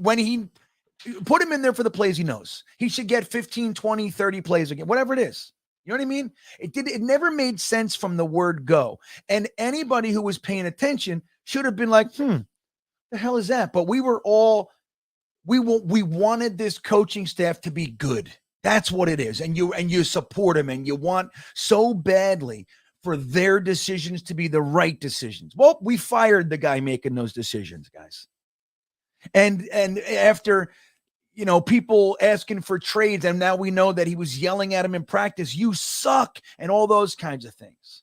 put him in there for the plays he knows. He should get 15, 20, 30 plays again, whatever it is. You know what I mean? It never made sense from the word go. And anybody who was paying attention should have been like, the hell is that? But we wanted this coaching staff to be good. That's what it is. And you support them, and you want so badly for their decisions to be the right decisions. Well, we fired the guy making those decisions, guys. And after, people asking for trades, and now we know that he was yelling at him in practice, you suck, and all those kinds of things.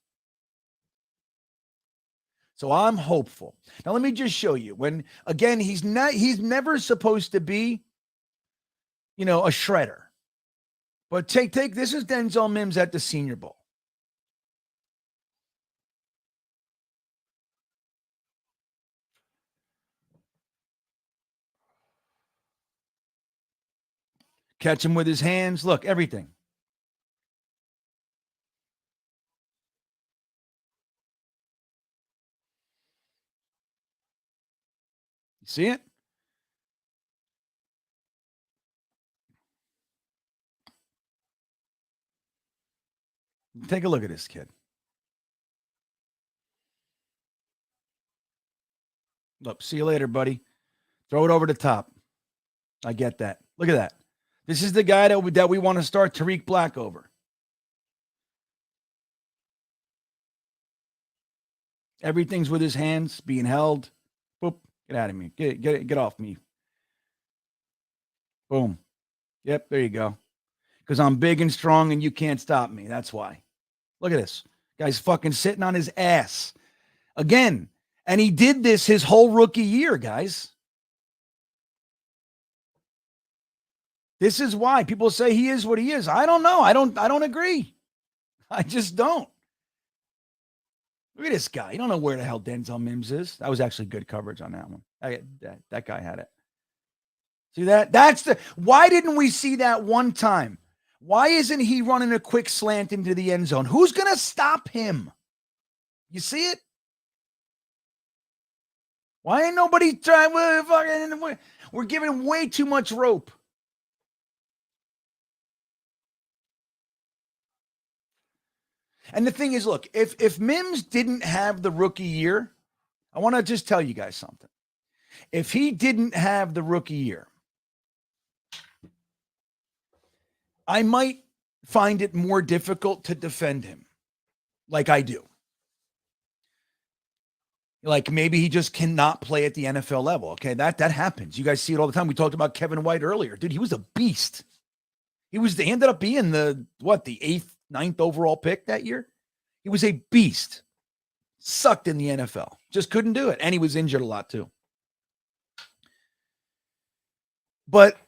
So I'm hopeful. Now let me just show you. When again, he's never supposed to be, a shredder. But take this is Denzel Mims at the Senior Bowl. Catch him with his hands. Look, everything. You see it? Take a look at this kid. Look, see you later, buddy. Throw it over the top. I get that. Look at that. This is the guy that we want to start Tariq Black over. Everything's with his hands being held. Boop. Get out of me. Get off me. Boom. Yep, there you go. Because I'm big and strong and you can't stop me. That's why. Look at this. Guy's fucking sitting on his ass. Again. And he did this his whole rookie year, guys. This is why people say he is what he is. I don't know. I don't agree. I just don't. Look at this guy. You don't know where the hell Denzel Mims is. That was actually good coverage on that one. That guy had it. See that? Why didn't we see that one time? Why isn't he running a quick slant into the end zone? Who's going to stop him? You see it? Why ain't nobody trying? We're giving way too much rope. And the thing is, look, if Mims didn't have the rookie year, I want to just tell you guys something. If he didn't have the rookie year, I might find it more difficult to defend him like I do. Like maybe he just cannot play at the NFL level. Okay, that happens. You guys see it all the time. We talked about Kevin White earlier. Dude, he was a beast. He ended up being the 8th, 9th overall pick that year. He was a beast. Sucked in the NFL. Just couldn't do it. And he was injured a lot too. But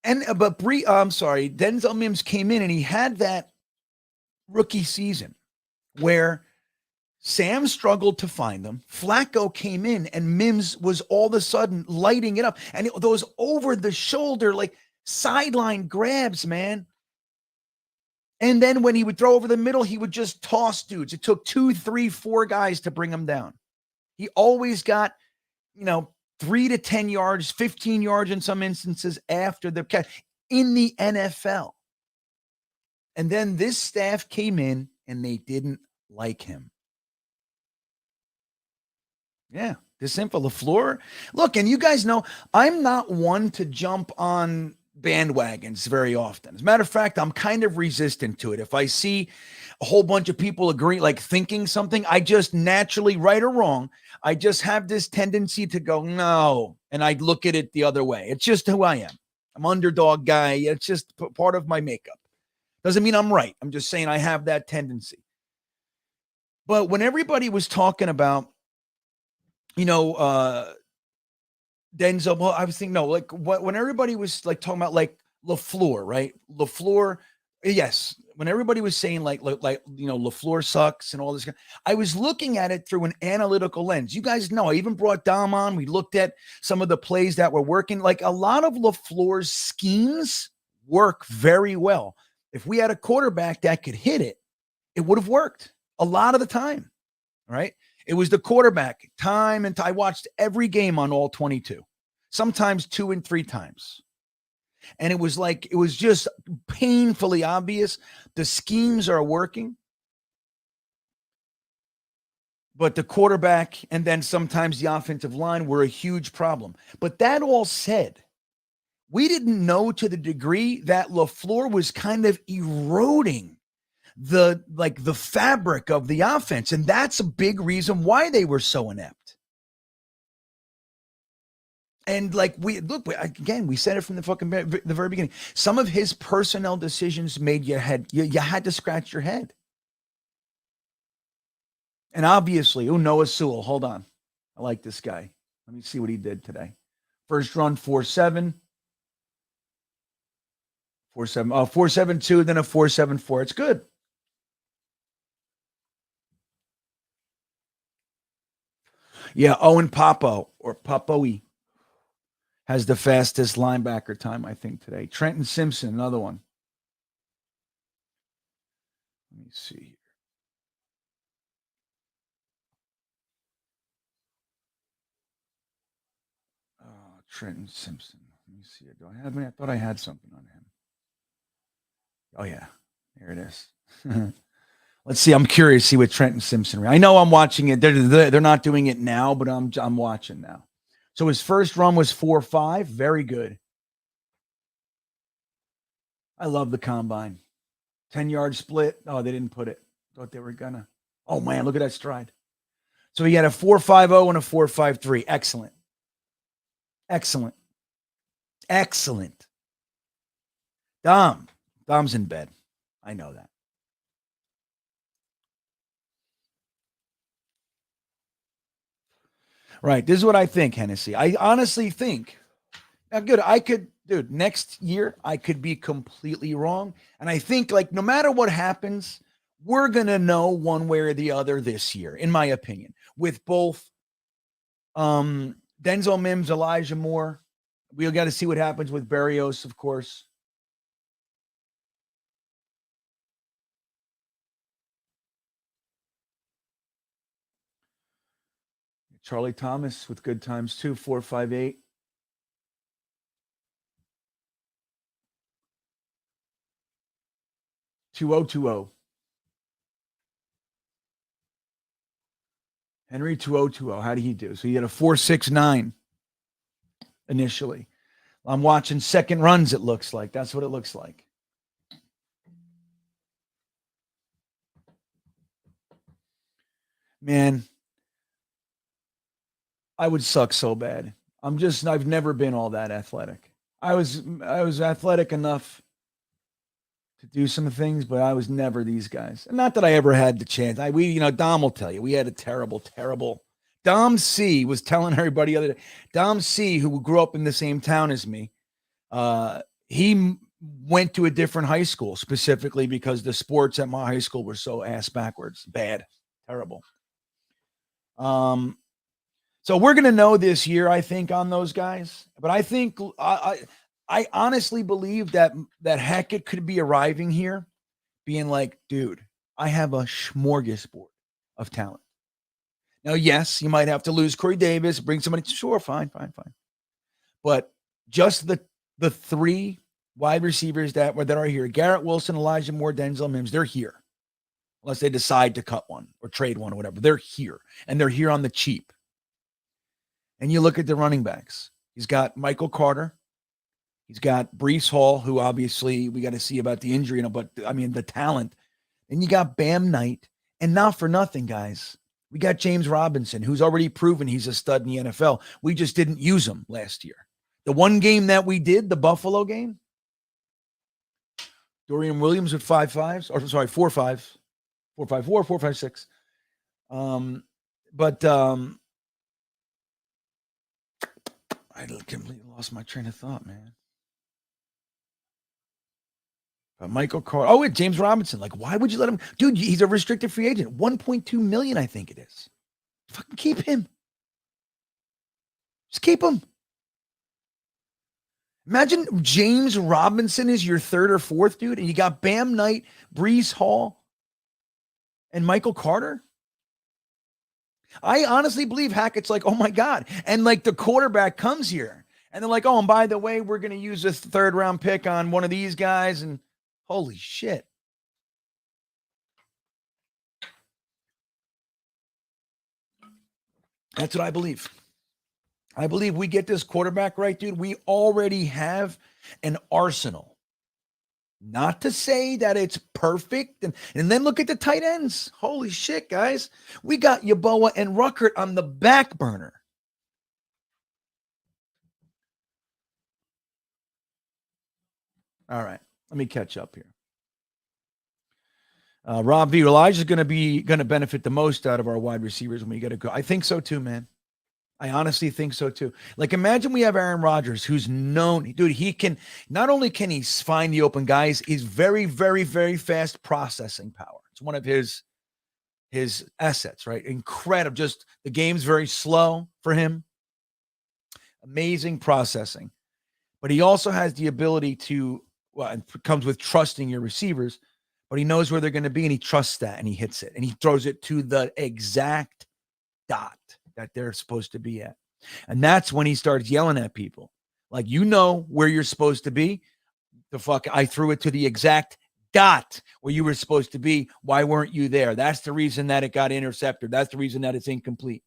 Denzel Mims came in and he had that rookie season where Sam struggled to find them. Flacco came in and Mims was all of a sudden lighting it up. And those over the shoulder, like sideline grabs, man. And then when he would throw over the middle, he would just toss dudes. It took 2, 3, 4 guys to bring him down. He always got, 3 to 10 yards, 15 yards in some instances after the catch in the NFL. And then this staff came in and they didn't like him. Yeah, this simple. LaFleur. Look, and you guys know I'm not one to jump on bandwagons very often. As a matter of fact, I'm kind of resistant to it. If I see a whole bunch of people agree, like thinking something, I just naturally, right or wrong, I just have this tendency to go, no. And I look at it the other way. It's just who I am. I'm underdog guy. It's just part of my makeup. Doesn't mean I'm right. I'm just saying I have that tendency. But when everybody was talking about, Denzel, well, I was thinking, no, like when everybody was like talking about like LaFleur, right? LaFleur, yes. When everybody was saying like LaFleur sucks and all this, I was looking at it through an analytical lens. You guys know, I even brought Dom on. We looked at some of the plays that were working. Like a lot of LaFleur's schemes work very well. If we had a quarterback that could hit it, it would have worked a lot of the time, right? It was the quarterback time and I watched every game on all 22, sometimes 2 and 3 times. And it was just painfully obvious. The schemes are working, but the quarterback and then sometimes the offensive line were a huge problem. But that all said, we didn't know to the degree that LaFleur was kind of eroding the fabric of the offense. And that's a big reason why they were so inept. And we said it from the very beginning. Some of his personnel decisions made you had to scratch your head. And obviously, Noah Sewell, hold on. I like this guy. Let me see what he did today. First run, 4.7. 4.7. 4.72, then a 4.74. It's good. Yeah, Owen Popo or Popoe has the fastest linebacker time, I think, today. Trenton Simpson, another one. Let me see here. Oh, Trenton Simpson. Let me see it. Do I have any? I thought I had something on him. Oh, yeah. There it is. Let's see. I'm curious to see what Trenton Simpson. I know I'm watching it. They're not doing it now, but I'm watching now. So his first run was 4.5. Very good. I love the combine. 10-yard split. Oh, they didn't put it. Thought they were gonna. Oh man, look at that stride. So he had a 4.50 and a 4.53. Excellent. Excellent. Excellent. Dom's in bed. I know that. Right. This is what I think, Hennessy. I honestly think, now good, next year, I could be completely wrong. And I think no matter what happens, we're going to know one way or the other this year, in my opinion, with both Denzel Mims, Elijah Moore. We'll got to see what happens with Berrios, of course. Charlie Thomas with good times too, 4.58. $2020. Henry 2020. How did he do? So he had a 4.69 initially. I'm watching second runs, it looks like. That's what it looks like. Man, I would suck so bad. I've never been all that athletic. I was athletic enough to do some things, but I was never these guys. And not that I ever had the chance. Dom will tell you, we had a terrible, terrible. Dom C was telling everybody the other day. Dom C, who grew up in the same town as me, he went to a different high school specifically because the sports at my high school were so ass backwards, bad, terrible. So we're gonna know this year, I think, on those guys. But I think I honestly believe that Hackett could be arriving here, being like, dude, I have a smorgasbord of talent. Now, yes, you might have to lose Corey Davis, bring somebody. Sure, fine. But just the three wide receivers that are here, Garrett Wilson, Elijah Moore, Denzel Mims, they're here. Unless they decide to cut one or trade one or whatever. They're here. And they're here on the cheap. And you look at the running backs. He's got Michael Carter. He's got Breece Hall, who obviously we got to see about the injury, but I mean, the talent. Then you got Bam Knight. And not for nothing, guys. We got James Robinson, who's already proven he's a stud in the NFL. We just didn't use him last year. The one game that we did, the Buffalo game, Dorian Williams with 5.5s, or sorry, 4.5, 4.54, 4.56. I completely lost my train of thought, man. Michael Carter. Oh, James Robinson. Like, why would you let him? Dude, he's a restricted free agent. 1.2 million, I think it is. Fucking keep him. Just keep him. Imagine James Robinson is your third or fourth dude, and you got Bam Knight, Breece Hall, and Michael Carter. I honestly believe Hackett's like, oh my God. And like the quarterback comes here, and they're like, oh, and by the way, we're going to use this third round pick on one of these guys. And holy shit. That's what I believe. I believe we get this quarterback right, dude. We already have an arsenal. Not to say that it's perfect. And then look at the tight ends. Holy shit, guys. We got Yeboah and Ruckert on the back burner. All right. Let me catch up here. Rob V. Elijah's going to benefit the most out of our wide receivers when we get a go. I think so too, man. I honestly think so too. Like, imagine we have Aaron Rodgers, who's known, dude. He can not only can he find the open guys, he's very, very, very fast processing power. It's one of his assets, right? Incredible. Just the game's very slow for him. Amazing processing, but he also has the ability to. Well, it comes with trusting your receivers, but he knows where they're going to be, and he trusts that, and he hits it, and he throws it to the exact dot that they're supposed to be at. And that's when he starts yelling at people. Like, you know where you're supposed to be. I threw it to the exact dot where you were supposed to be. Why weren't you there? That's the reason that it got intercepted. That's the reason that it's incomplete.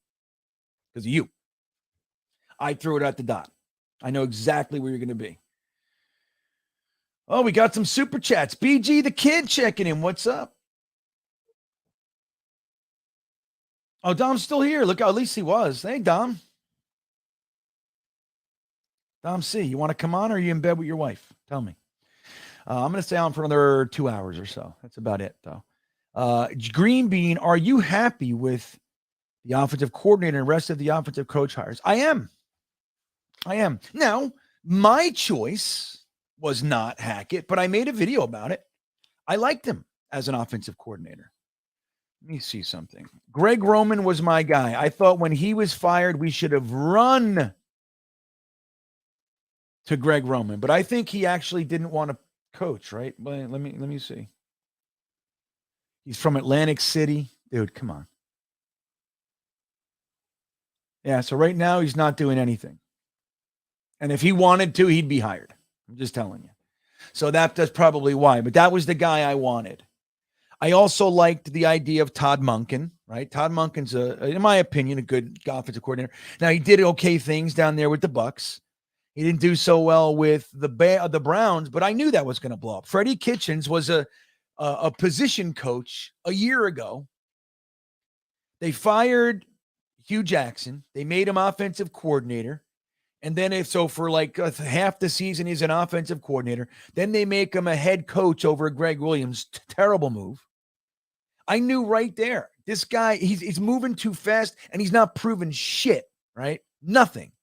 Because of you. I threw it at the dot. I know exactly where you're going to be. Oh, we got some super chats. BG the Kid checking in. What's up? Oh, Dom's still here. Look, at least he was. Hey, Dom. Dom C, you want to come on, or are you in bed with your wife? Tell me. I'm going to stay on for another 2 hours or so. That's about it, though. GreenBean, are you happy with the offensive coordinator and rest of the offensive coach hires? I am. Now, my choice was not Hackett, but I made a video about it. I liked him as an offensive coordinator. Let me see something. Greg Roman was my guy. I thought when he was fired, we should have run to Greg Roman, but I think he actually didn't want to coach, right? But let me see. He's from Atlantic City. Dude, come on. Yeah, so right now he's not doing anything. And if he wanted to, he'd be hired. I'm just telling you. So that's probably why. But that was the guy I wanted. I also liked the idea of Todd Monken, right? Todd Monken's, in my opinion, a good offensive coordinator. Now, he did okay things down there with the Bucs. He didn't do so well with the Browns, but I knew that was going to blow up. Freddie Kitchens was a position coach a year ago. They fired Hugh Jackson. They made him offensive coordinator. And then for like half the season, he's an offensive coordinator. Then they make him a head coach over Greg Williams. Terrible move. I knew right there, this guy, he's moving too fast and he's not proving shit, right? Nothing.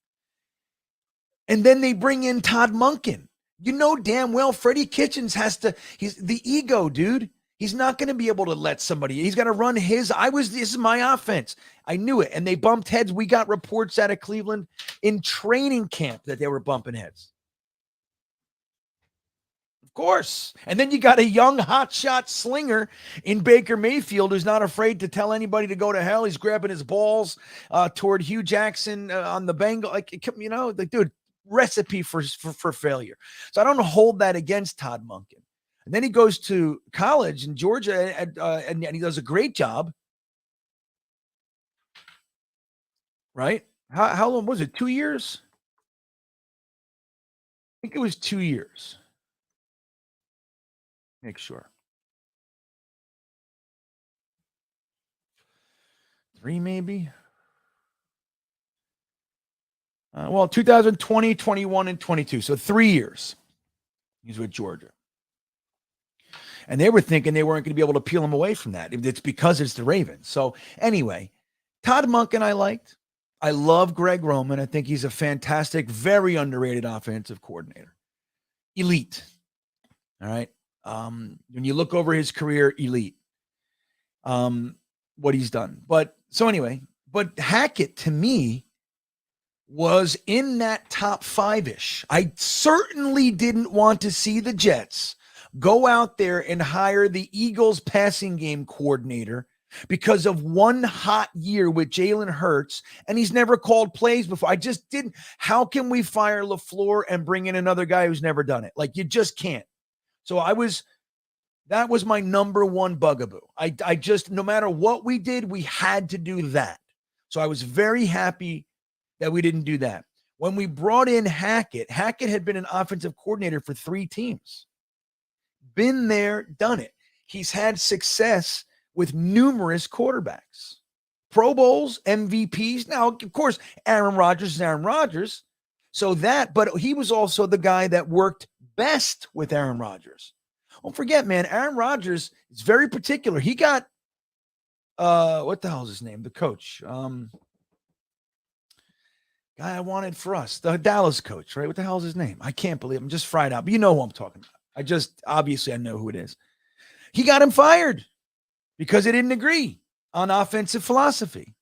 And then they bring in Todd Monken. You know damn well Freddie Kitchens he's the ego, dude. He's not going to be able to let somebody, he's got to run this is my offense. I knew it. And they bumped heads. We got reports out of Cleveland in training camp that they were bumping heads. Of course. And then you got a young hotshot slinger in Baker Mayfield who's not afraid to tell anybody to go to hell. He's grabbing his balls toward Hugh Jackson on the Bengal. Dude, recipe for failure. So I don't hold that against Todd Monken. And then he goes to college in Georgia and he does a great job. Right? How long was it? 2 years? I think it was 2 years. Make sure. 3 maybe. 2020, 21, and 22. So 3 years. He's with Georgia. And they were thinking they weren't going to be able to peel him away from that. It's because it's the Ravens. So anyway, Todd Monken I liked. I love Greg Roman. I think he's a fantastic, very underrated offensive coordinator. Elite. All right. When you look over his career, elite. What he's done. But Hackett to me was in that top 5-ish. I certainly didn't want to see the Jets go out there and hire the Eagles passing game coordinator because of one hot year with Jalen Hurts, and he's never called plays before. I just didn't. How can we fire LaFleur and bring in another guy who's never done it? Like, you just can't. So that was my number one bugaboo. I just, no matter what we did, we had to do that. So I was very happy that we didn't do that. When we brought in Hackett had been an offensive coordinator for 3 teams. Been there, done it. He's had success with numerous quarterbacks. Pro Bowls, MVPs. Now, of course, Aaron Rodgers is Aaron Rodgers. But he was also the guy that worked best with Aaron Rodgers. Don't forget, man, Aaron Rodgers is very particular. He got, what the hell is his name? The coach. Guy I wanted for us. The Dallas coach, right? What the hell is his name? I can't believe I'm just fried out. But you know who I'm talking about. Obviously I know who it is. He got him fired because they didn't agree on offensive philosophy.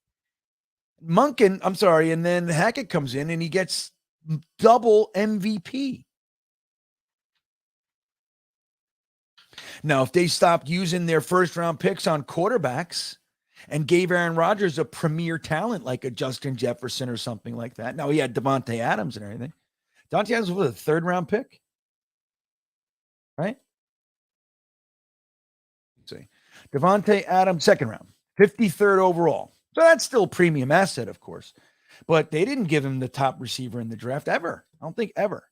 And then Hackett comes in and he gets double MVP. Now, if they stopped using their first round picks on quarterbacks and gave Aaron Rodgers a premier talent like a Justin Jefferson or something like that. Now, he had Devontae Adams and everything. Devontae Adams was a 3rd round pick. Right? Let's see. Devontae Adams, 2nd round, 53rd overall. So that's still a premium asset, of course. But they didn't give him the top receiver in the draft ever. I don't think ever.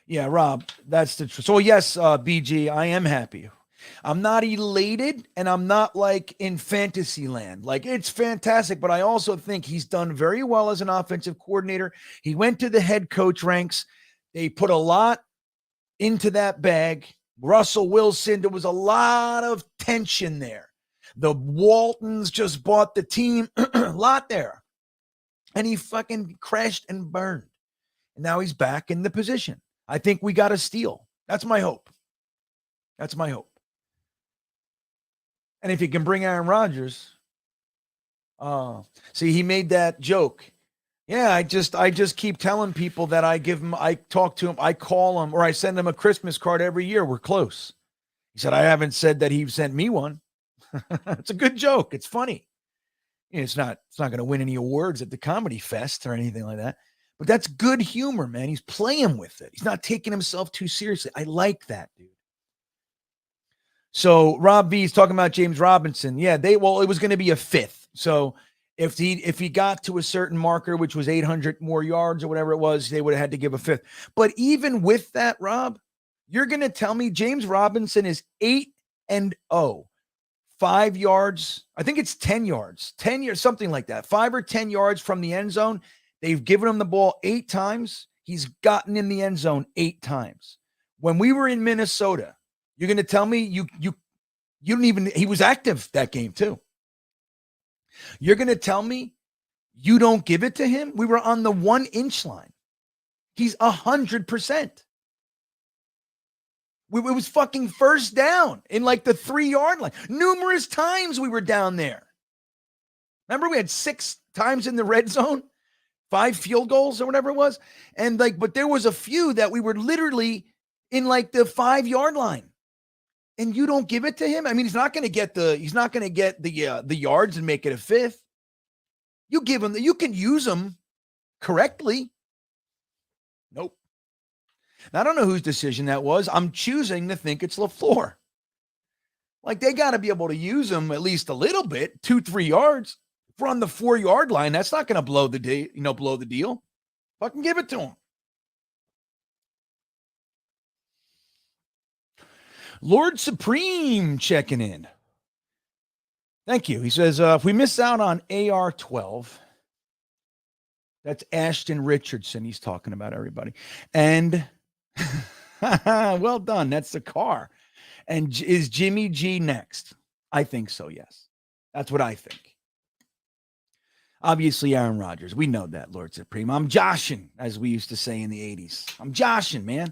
Yeah, Rob, that's the truth. So yes, BG, I am happy. I'm not elated and I'm not like in fantasy land. Like, it's fantastic, but I also think he's done very well as an offensive coordinator. He went to the head coach ranks. They put a lot into that bag. Russell Wilson, there was a lot of tension there. The Waltons just bought the team, a lot there. And he fucking crashed and burned. And now he's back in the position. I think we got a steal. That's my hope. That's my hope. And if you can bring Aaron Rodgers, see, he made that joke. Yeah, I just keep telling people that I talk to him, I call him, or I send him a Christmas card every year. We're close. He said, I haven't said that he sent me one. It's a good joke. It's funny. It's not going to win any awards at the Comedy Fest or anything like that. But that's good humor, man. He's playing with it. He's not taking himself too seriously. I like that, dude. So Rob V is talking about James Robinson. Yeah, it was going to be a 5th. So if he got to a certain marker, which was 800 more yards or whatever it was, they would have had to give a 5th. But even with that, Rob, you're going to tell me James Robinson is 8 And 5 yards, I think it's 10 yards, 10 yards, something like that, 5 or 10 yards from the end zone. They've given him the ball 8 times. He's gotten in the end zone 8 times. When we were in Minnesota, you're going to tell me you don't even, he was active that game too. You're going to tell me you don't give it to him? We were on the 1-inch line. He's 100%. It was fucking first down in like the 3-yard line. Numerous times we were down there. Remember, we had 6 times in the red zone, 5 field goals or whatever it was. And like, but there was a few that we were literally in like the 5-yard line. And you don't give it to him? I mean, he's not going to get the yards and make it a 5th. You give him you can use them correctly. Nope. Now, I don't know whose decision that was. I'm choosing to think it's LaFleur. Like, they got to be able to use him at least a little bit, 2-3 yards. If we're on the 4-yard line, that's not going to blow the deal. Fucking give it to him. Lord Supreme checking in. Thank you. He says, if we miss out on AR-12, that's Ashton Richardson he's talking about, everybody. And well done. That's the car. And is Jimmy G next? I think so, yes. That's what I think. Obviously, Aaron Rodgers. We know that, Lord Supreme. I'm joshing, as we used to say in the 80s. I'm joshing, man.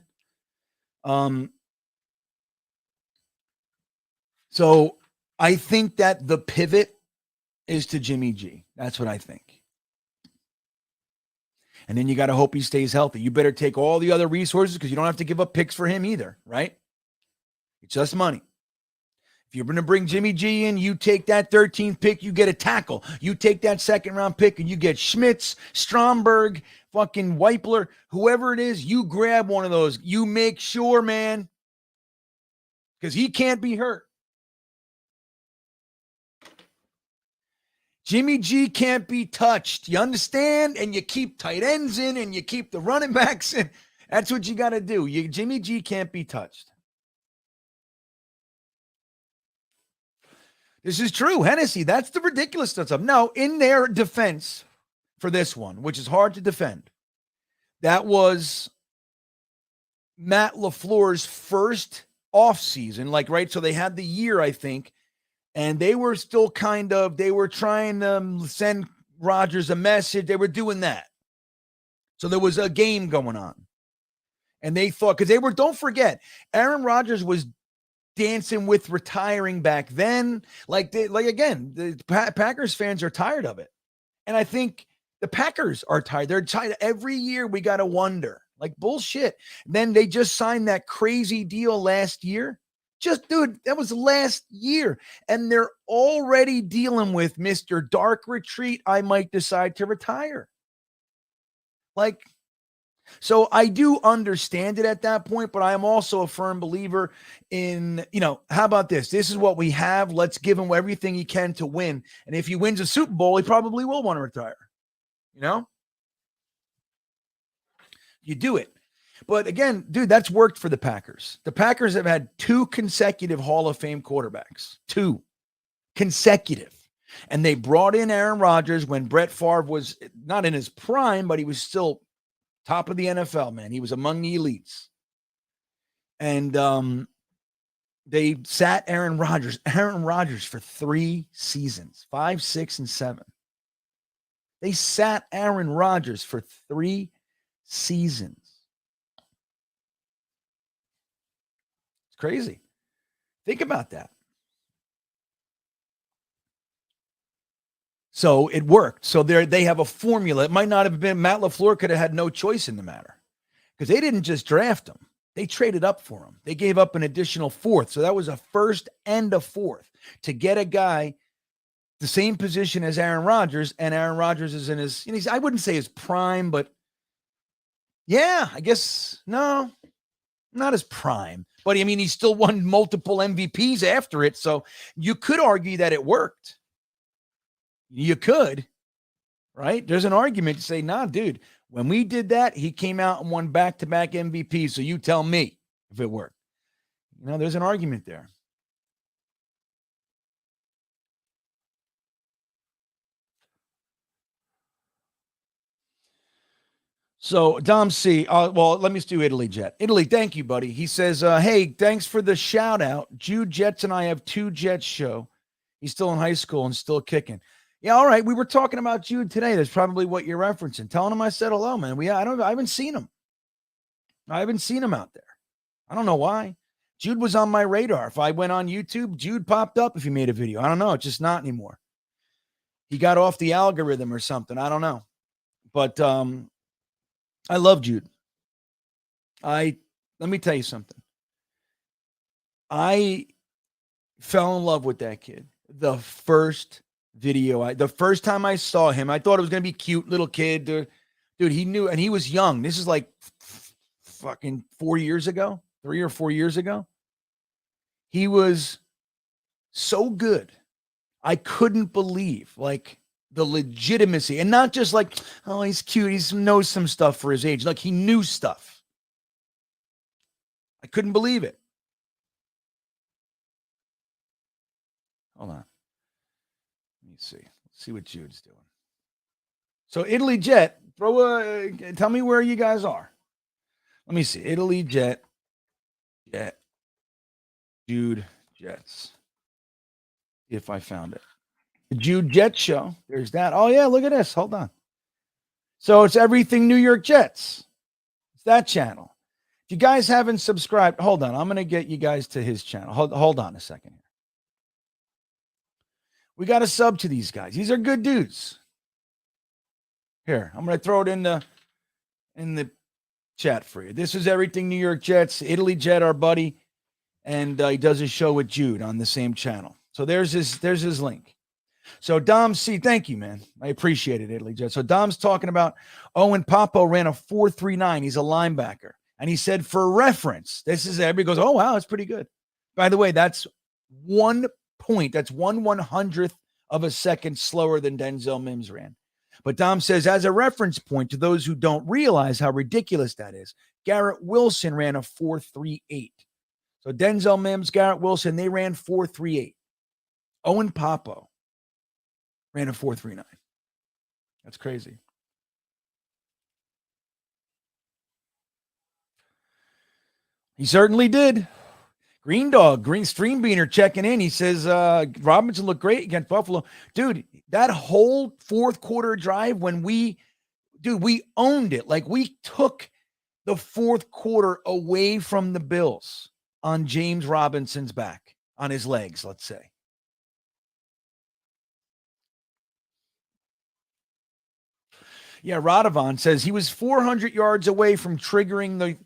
So I think that the pivot is to Jimmy G. That's what I think. And then you got to hope he stays healthy. You better take all the other resources because you don't have to give up picks for him either, right? It's just money. If you're going to bring Jimmy G in, you take that 13th pick, you get a tackle. You take that 2nd-round pick and you get Schmitz, Stromberg, fucking Weipler, whoever it is, you grab one of those. You make sure, man, because he can't be hurt. Jimmy G can't be touched. You understand? And you keep tight ends in and you keep the running backs in. That's what you got to do. Jimmy G can't be touched. This is true. Hennessy, that's the ridiculous stuff. No, in their defense for this one, which is hard to defend, that was Matt LaFleur's first offseason. Like, right? So they had the year, I think, and they were still they were trying to send Rodgers a message. They were doing that. So there was a game going on. And they thought, because don't forget, Aaron Rodgers was dancing with retiring back then. Again, the Packers fans are tired of it. And I think the Packers are tired. They're tired. Every year we got to wonder. Like, bullshit. Then they just signed that crazy deal last year. Dude, that was last year. And they're already dealing with Mr. Dark Retreat. I might decide to retire. So I do understand it at that point, but I am also a firm believer in, how about this? This is what we have. Let's give him everything he can to win. And if he wins a Super Bowl, he probably will want to retire. You do it. But again, dude, that's worked for the Packers. The Packers have had 2 consecutive Hall of Fame quarterbacks. 2 consecutive. And they brought in Aaron Rodgers when Brett Favre was not in his prime, but he was still top of the NFL, man. He was among the elites. And they sat Aaron Rodgers for 3 seasons, 5, 6, and 7. They sat Aaron Rodgers for 3 seasons. It's crazy. Think about that. So it worked. So they have a formula. It might not have been, Matt LaFleur could have had no choice in the matter because they didn't just draft him. They traded up for him. They gave up an additional 4th. So that was a 1st and a 4th to get a guy the same position as Aaron Rodgers. And Aaron Rodgers is in his, I wouldn't say his prime, but yeah, I guess, no, not his prime. But I mean, he still won multiple MVPs after it. So you could argue that it worked. You could, right? There's an argument to say, nah, dude, when we did that, he came out and won back-to-back MVPs. So you tell me if it worked. There's an argument there. So Dom C. Well, let me do Italy Jet. Italy, thank you, buddy. He says, "Hey, thanks for the shout out. Jude Jets and I have 2 Jets show. He's still in high school and still kicking." Yeah, all right. We were talking about Jude today. That's probably what you're referencing. Telling him I said hello, man. I haven't seen him. I haven't seen him out there. I don't know why. Jude was on my radar. If I went on YouTube, Jude popped up if he made a video. I don't know. It's just not anymore. He got off the algorithm or something. I don't know. But I love Jude. Let me tell you something. I fell in love with that kid. The first time I saw him, I thought it was going to be cute little kid. Dude, he knew, and he was young. This is like fucking 4 years ago, 3 or 4 years ago. He was so good. I couldn't believe like the legitimacy, and not just like, oh, he's cute. He knows some stuff for his age. Like he knew stuff. I couldn't believe it. Hold on. Let me see. Let's see what Jude's doing. So Italy Jet, tell me where you guys are. Let me see. Italy Jet, Jude Jets. See if I found it. The Jude Jets show. There's that. Oh, yeah, look at this. Hold on. So it's Everything New York Jets. It's that channel. If you guys haven't subscribed, hold on. I'm going to get you guys to his channel. Hold on a second here. We got to sub to these guys. These are good dudes. Here, I'm going to throw it in the chat for you. This is Everything New York Jets. Italy Jet, our buddy, and he does his show with Jude on the same channel. So there's his link. So Dom C, thank you, man. I appreciate it, Italy Jet. So Dom's talking about Owen Papo ran a 4.39. He's a linebacker. And he said, for reference, this is everybody goes, oh, wow, that's pretty good. By the way, that's 1 point. That's 1/100th of a second slower than Denzel Mims ran. But Dom says, as a reference point to those who don't realize how ridiculous that is, Garrett Wilson ran a 4.38. So Denzel Mims, Garrett Wilson, they ran 4.38. Owen Papo ran a 4.39. That's crazy. He certainly did. Green Dog, Green Stream Beaner checking in. He says, Robinson looked great against Buffalo. Dude, that whole fourth quarter drive when we owned it. Like we took the fourth quarter away from the Bills on James Robinson's back, on his legs, let's say. Yeah, Radovan says he was 400 yards away from triggering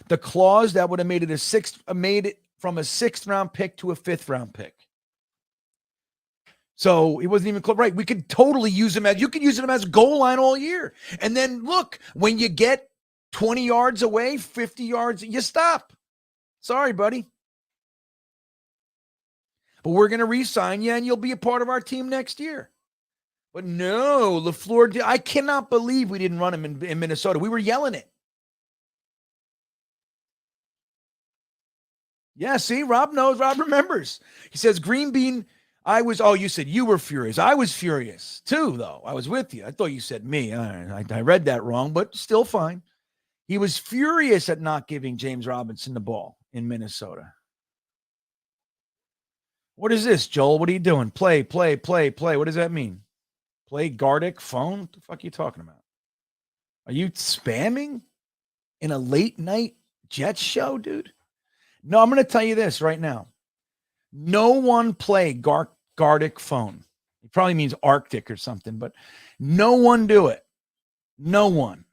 the clause that would have made it from a 6th round pick to a 5th round pick. So it wasn't even close. Right. We could totally use him you could use him as goal line all year. And then look, when you get 20 yards away, 50 yards, you stop. Sorry, buddy. But we're going to re-sign you and you'll be a part of our team next year. But no, LaFleur, I cannot believe we didn't run him in Minnesota. We were yelling it. Yeah, see, Rob knows. Rob remembers. He says, GreenBean, you said you were furious. I was furious too, though. I was with you. I thought you said me. I read that wrong, but still fine. He was furious at not giving James Robinson the ball in Minnesota. What is this, Joel? What are you doing? Play. What does that mean? Play Gardic phone? What the fuck are you talking about? Are you spamming in a late night Jets show, dude? No, I'm going to tell you this right now. No one play Gardic phone. It probably means Arctic or something, but no one do it. No one.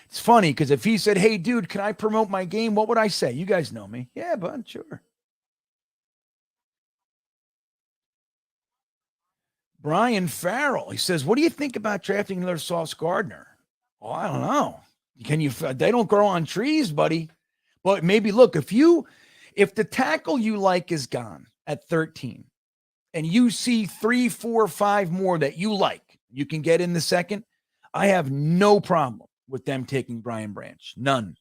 It's funny because if he said, hey, dude, can I promote my game? What would I say? You guys know me. Yeah, bud, sure. Brian Farrell, he says, what do you think about drafting another Sauce Gardner? Oh, I don't know. They don't grow on trees, buddy. But maybe look, if the tackle you like is gone at 13 and you see 3, 4, 5 more that you like, you can get in the second. I have no problem with them taking Brian Branch. None.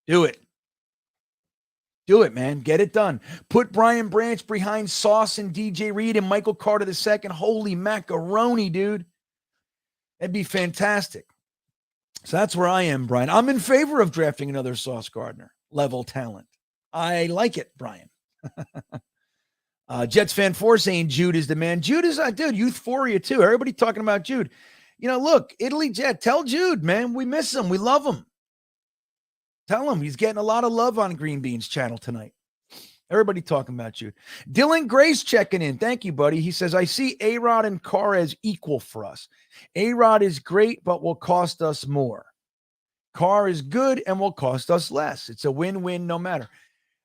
Do it. Do it, man. Get it done. Put Brian Branch behind Sauce and DJ Reed and Michael Carter II. Holy macaroni, dude. That'd be fantastic. So that's where I am, Brian. I'm in favor of drafting another Sauce Gardner level talent. I like it, Brian. Jets fan 4 saying Jude is the man. Jude is, dude, euphoria too. Everybody talking about Jude. You know, look, Italy Jet, tell Jude, man, we miss him. We love him. Tell him he's getting a lot of love on GreenBean's channel tonight. Everybody talking about Jude. Dylan Grace checking in. Thank you, buddy. He says, I see A-Rod and Carr as equal for us. A-Rod is great, but will cost us more. Carr is good and will cost us less. It's a win-win no matter.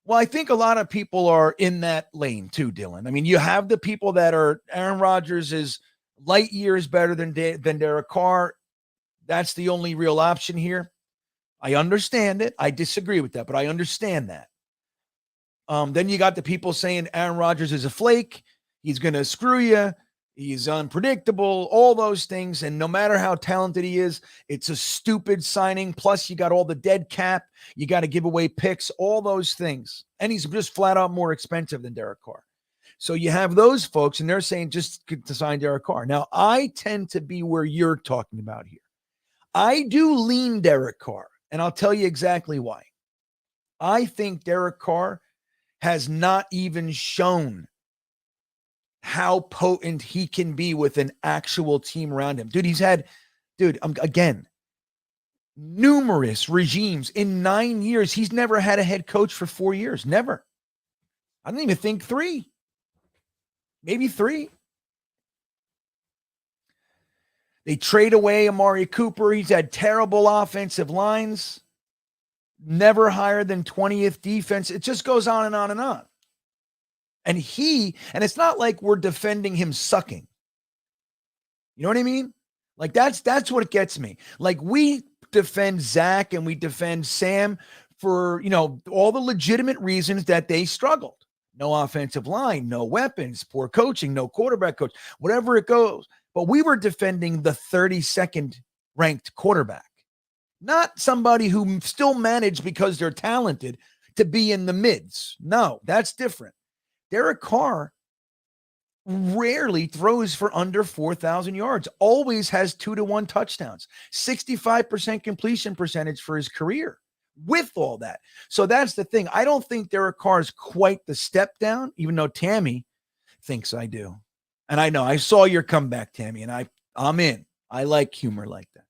Well, I think a lot of people are in that lane too, Dylan. I mean, you have the people that are Aaron Rodgers is light years better than Derek Carr. That's the only real option here. I understand it. I disagree with that, but I understand that. Then you got the people saying Aaron Rodgers is a flake. He's going to screw you. He's unpredictable, all those things. And no matter how talented he is, it's a stupid signing. Plus, you got all the dead cap. You got to give away picks, all those things. And he's just flat out more expensive than Derek Carr. So you have those folks, and they're saying just to sign Derek Carr. Now, I tend to be where you're talking about here. I do lean Derek Carr, and I'll tell you exactly why. I think Derek Carr has not even shown how potent he can be with an actual team around him. Dude, he's had, again, numerous regimes in 9 years. He's never had a head coach for 4 years. Never. I don't even think 3. Maybe 3. They trade away Amari Cooper. He's had terrible offensive lines. Never higher than 20th defense. It just goes on and on and on. And it's not like we're defending him sucking. You know what I mean? Like that's what gets me. Like we defend Zach and we defend Sam for, all the legitimate reasons that they struggled. No offensive line, no weapons, poor coaching, no quarterback coach, whatever it goes. But we were defending the 32nd ranked quarterback. Not somebody who still managed because they're talented to be in the mids. No, that's different. Derek Carr rarely throws for under 4,000 yards, always has 2-to-1 touchdowns, 65% completion percentage for his career with all that. So that's the thing. I don't think Derek Carr is quite the step down, even though Tammy thinks I do. And I know I saw your comeback, Tammy, and I'm in. I like humor like that.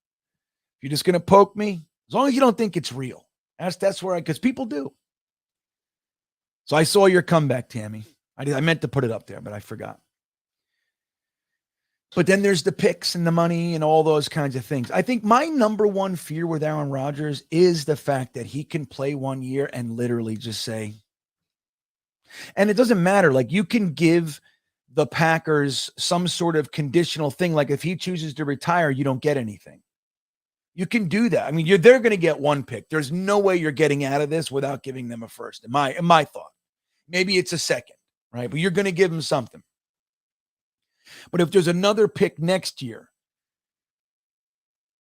If you're just going to poke me, as long as you don't think it's real. That's where because people do. So I saw your comeback, Tammy. I meant to put it up there, but I forgot. But then there's the picks and the money and all those kinds of things. I think my number one fear with Aaron Rodgers is the fact that he can play 1 year and literally just say, and it doesn't matter. Like you can give the Packers some sort of conditional thing. Like if he chooses to retire, you don't get anything. You can do that. I mean, they're going to get 1 pick. There's no way you're getting out of this without giving them a first. In my thought, maybe it's a second, right? But you're going to give them something. But if there's another pick next year,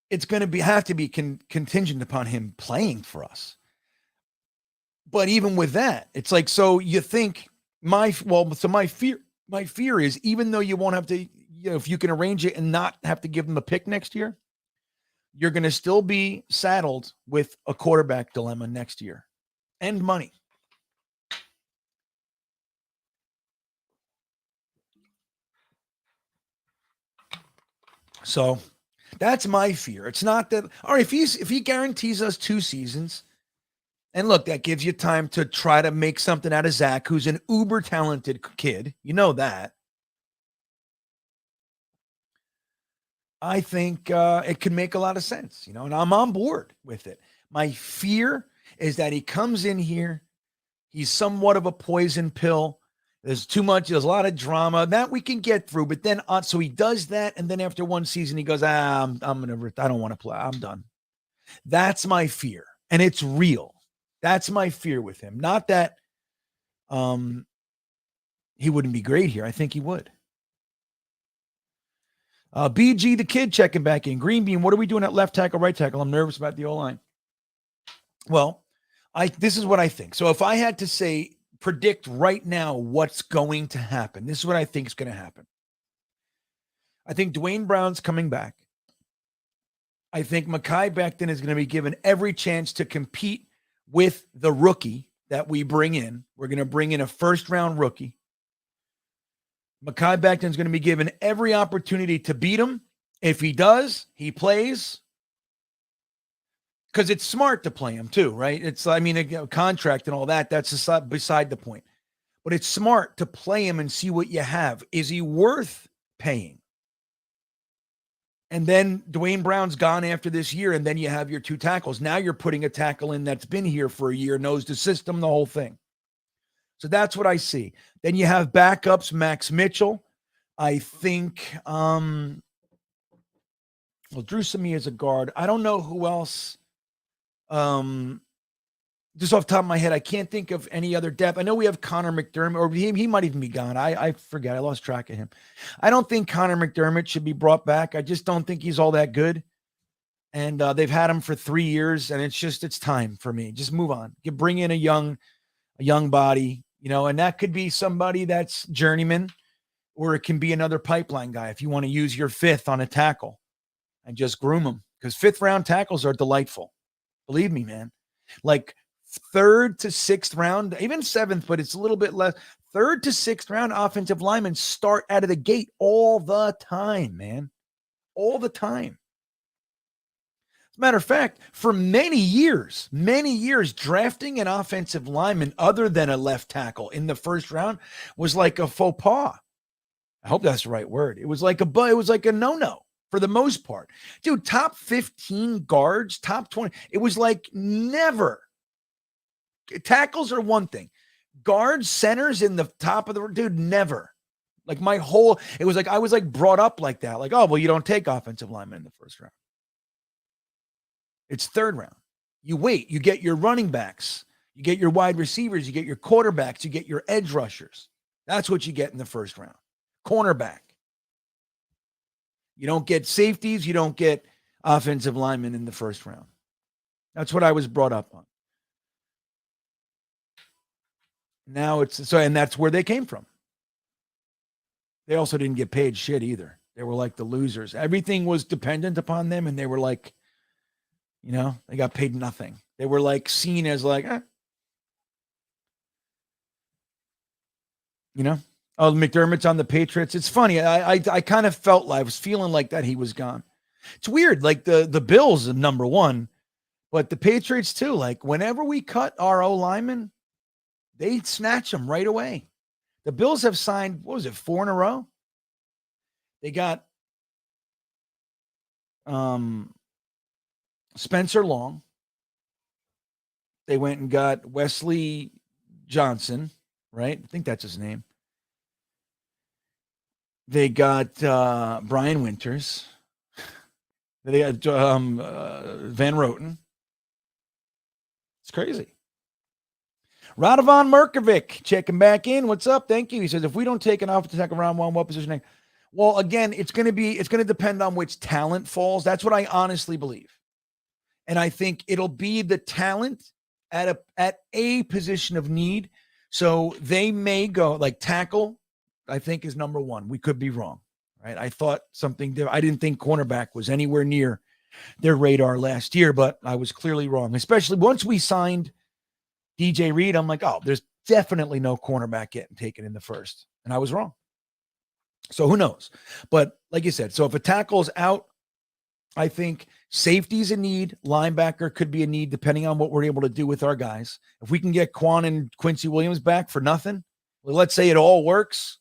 it's going to have to be contingent upon him playing for us. But even with that, it's like, so you think my fear is, even though you won't have to, if you can arrange it and not have to give them a pick next year, you're going to still be saddled with a quarterback dilemma next year and money. So that's my fear. It's not that, all right, if he guarantees us 2 seasons, and look, that gives you time to try to make something out of Zach, who's an uber talented kid. You know that. I think it could make a lot of sense, and I'm on board with it. My fear is that he comes in here, he's somewhat of a poison pill. There's a lot of drama that we can get through, but then, so he does that. And then after 1 season, he goes, I don't want to play. I'm done. That's my fear. And it's real. That's my fear with him. Not that he wouldn't be great here. I think he would. BG the kid checking back in. GreenBean, what are we doing at left tackle, right tackle? I'm nervous about the O-line. Well, this is what I think. So if I had to predict right now what's going to happen, this is what I think is going to happen. I think Dwayne Brown's coming back. I think Mekhi Becton is going to be given every chance to compete with the rookie that we bring in. We're going to bring in a first-round rookie. Mekhi Becton is going to be given every opportunity to beat him. If he does, he plays. Because it's smart to play him too, right? It's, I mean, a contract and all that, that's beside the point. But it's smart to play him and see what you have. Is he worth paying? And then Dwayne Brown's gone after this year, and then you have your two tackles. Now you're putting a tackle in that's been here for a year, knows the system, the whole thing. So that's what I see. Then you have backups, Max Mitchell. I think, well, Drew Samia is a guard. I don't know who else. Just off the top of my head, I can't think of any other depth. I know we have Connor McDermott, or he might even be gone. I forget. I lost track of him. I don't think Connor McDermott should be brought back. I just don't think he's all that good. And they've had him for 3 years, and it's time for me. Just move on. You bring in a young body, and that could be somebody that's journeyman, or it can be another pipeline guy if you want to use your fifth on a tackle and just groom them, because 5th round tackles are delightful. Believe me, man. Like 3rd to 6th round, even 7th, but it's a little bit less. 3rd to 6th round offensive linemen start out of the gate all the time, man. All the time. As a matter of fact, for many years, drafting an offensive lineman other than a left tackle in the 1st round was like a faux pas. I hope that's the right word. It was like a no-no. For the most part, dude, top 15 guards, top 20. It was like never. Tackles are one thing. Guards, centers in the top of the dude, never. Like it was like I was like brought up like that. Like, oh, well, you don't take offensive linemen in the 1st round. It's 3rd round. You wait, you get your running backs, you get your wide receivers, you get your quarterbacks, you get your edge rushers. That's what you get in the 1st round. Cornerback. You don't get safeties. You don't get offensive linemen in the 1st round. That's what I was brought up on. Now and that's where they came from. They also didn't get paid shit either. They were like the losers. Everything was dependent upon them, and they were like, they got paid nothing. They were like seen as like, Oh, McDermott's on the Patriots. It's funny. I kind of felt like I was feeling like that he was gone. It's weird. Like the Bills are number 1, but the Patriots too. Like whenever we cut our O linemen, they snatch them right away. The Bills have signed, 4 in a row? They got Spencer Long. They went and got Wesley Johnson, right? I think that's his name. They got Brian Winters. They got Van Roten. It's crazy. Radovan Merkovic checking back in. What's up? Thank you. He says, if we don't take an offensive tackle round 1, what position? Well, again, it's going to depend on which talent falls. That's what I honestly believe. And I think it'll be the talent at a position of need. So they may go like tackle, I think, is number 1. We could be wrong, right? I thought something different. I didn't think cornerback was anywhere near their radar last year, but I was clearly wrong, especially once we signed DJ Reed. I'm like, oh, there's definitely no cornerback getting taken in the 1st. And I was wrong. So who knows? But like you said, so if a tackle's out, I think safety's a need. Linebacker could be a need depending on what we're able to do with our guys. If we can get Quan and Quincy Williams back for nothing, well, let's say it all works,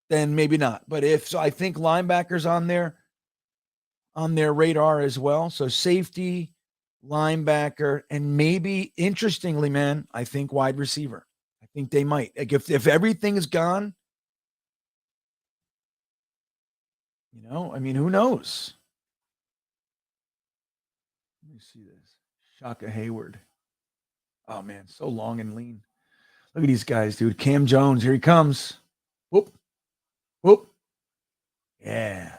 then maybe not. But I think linebackers on their radar as well. So safety, linebacker, and maybe, interestingly, man, I think wide receiver. I think they might. Like if everything is gone, I mean, who knows? Let me see this. Shaka Hayward. Oh, man, so long and lean. Look at these guys, dude. Cam Jones, here he comes. Whoop. Whoop. Yeah.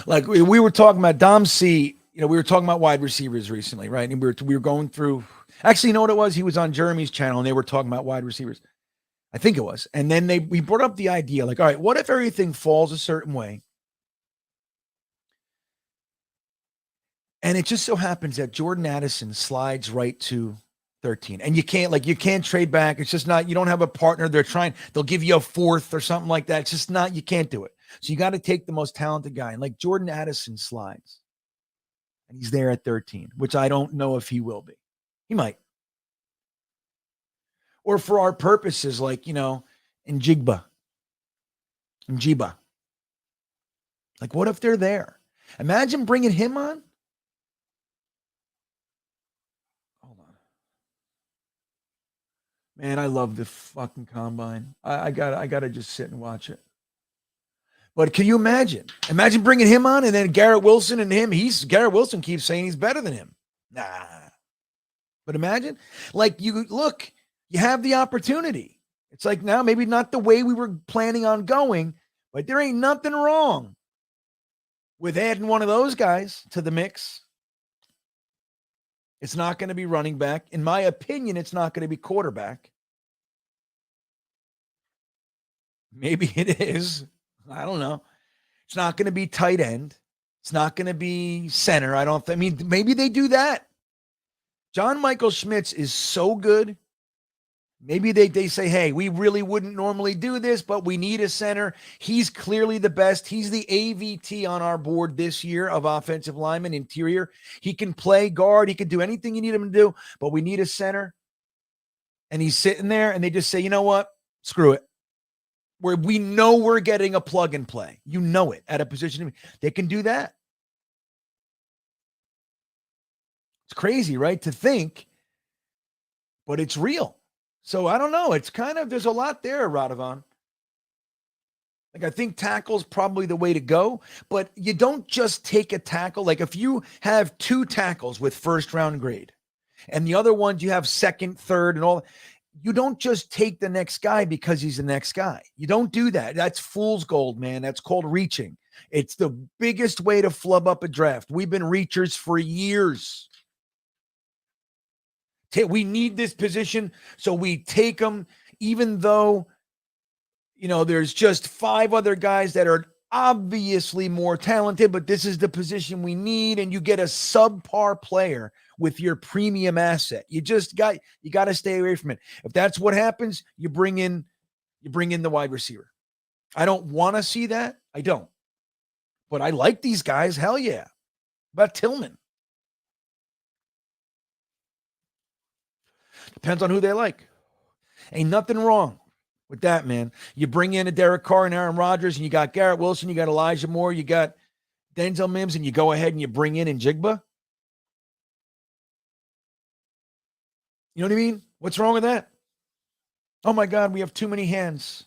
Like we were talking about Dom C, we were talking about wide receivers recently, right? And we were going through, actually, you know what it was? He was on Jeremy's channel and they were talking about wide receivers. I think it was. And then we brought up the idea, like, all right, what if everything falls a certain way? And it just so happens that Jordan Addison slides right to 13. And you can't trade back. It's just not, you don't have a partner. They'll give you a fourth or something like that. It's just not, you can't do it. So you got to take the most talented guy. And like Jordan Addison slides. And he's there at 13, which I don't know if he will be. He might. Or for our purposes, like, Njigba. Like, what if they're there? Imagine bringing him on. Hold on. Man, I love the fucking combine. I gotta just sit and watch it. But can you imagine? Imagine bringing him on and then Garrett Wilson and him. Garrett Wilson keeps saying he's better than him. Nah. But imagine, like, you have the opportunity. It's like now maybe not the way we were planning on going, but there ain't nothing wrong with adding one of those guys to the mix. It's not going to be running back. In my opinion, it's not going to be quarterback. Maybe it is. I don't know. It's not going to be tight end. It's not going to be center. Maybe they do that. John Michael Schmitz is so good. Maybe they say, hey, we really wouldn't normally do this, but we need a center. He's clearly the best. He's the AVT on our board this year of offensive lineman, interior. He can play guard. He can do anything you need him to do, but we need a center. And he's sitting there, and they just say, you know what? Screw it. We know we're getting a plug and play. You know it at a position. They can do that. It's crazy, right, to think, but it's real. So I don't know. It's kind of, there's a lot there, Radovan. Like, I think tackle's probably the way to go, but you don't just take a tackle. Like, if you have 2 tackles with first round grade and the other ones you have second, third, and all, you don't just take the next guy because he's the next guy. You don't do that. That's fool's gold, man. That's called reaching. It's the biggest way to flub up a draft. We've been reachers for years. We need this position, so we take them, even though, there's just 5 other guys that are obviously more talented, but this is the position we need, and you get a subpar player with your premium asset. You got to stay away from it. If that's what happens, you bring in the wide receiver. I don't want to see that. I don't. But I like these guys. Hell yeah. About Tillman. Depends on who they like. Ain't nothing wrong with that, man. You bring in a Derek Carr and Aaron Rodgers, and you got Garrett Wilson, you got Elijah Moore, you got Denzel Mims, and you go ahead and you bring in Njigba. You know what I mean? What's wrong with that? Oh my God, we have too many hands.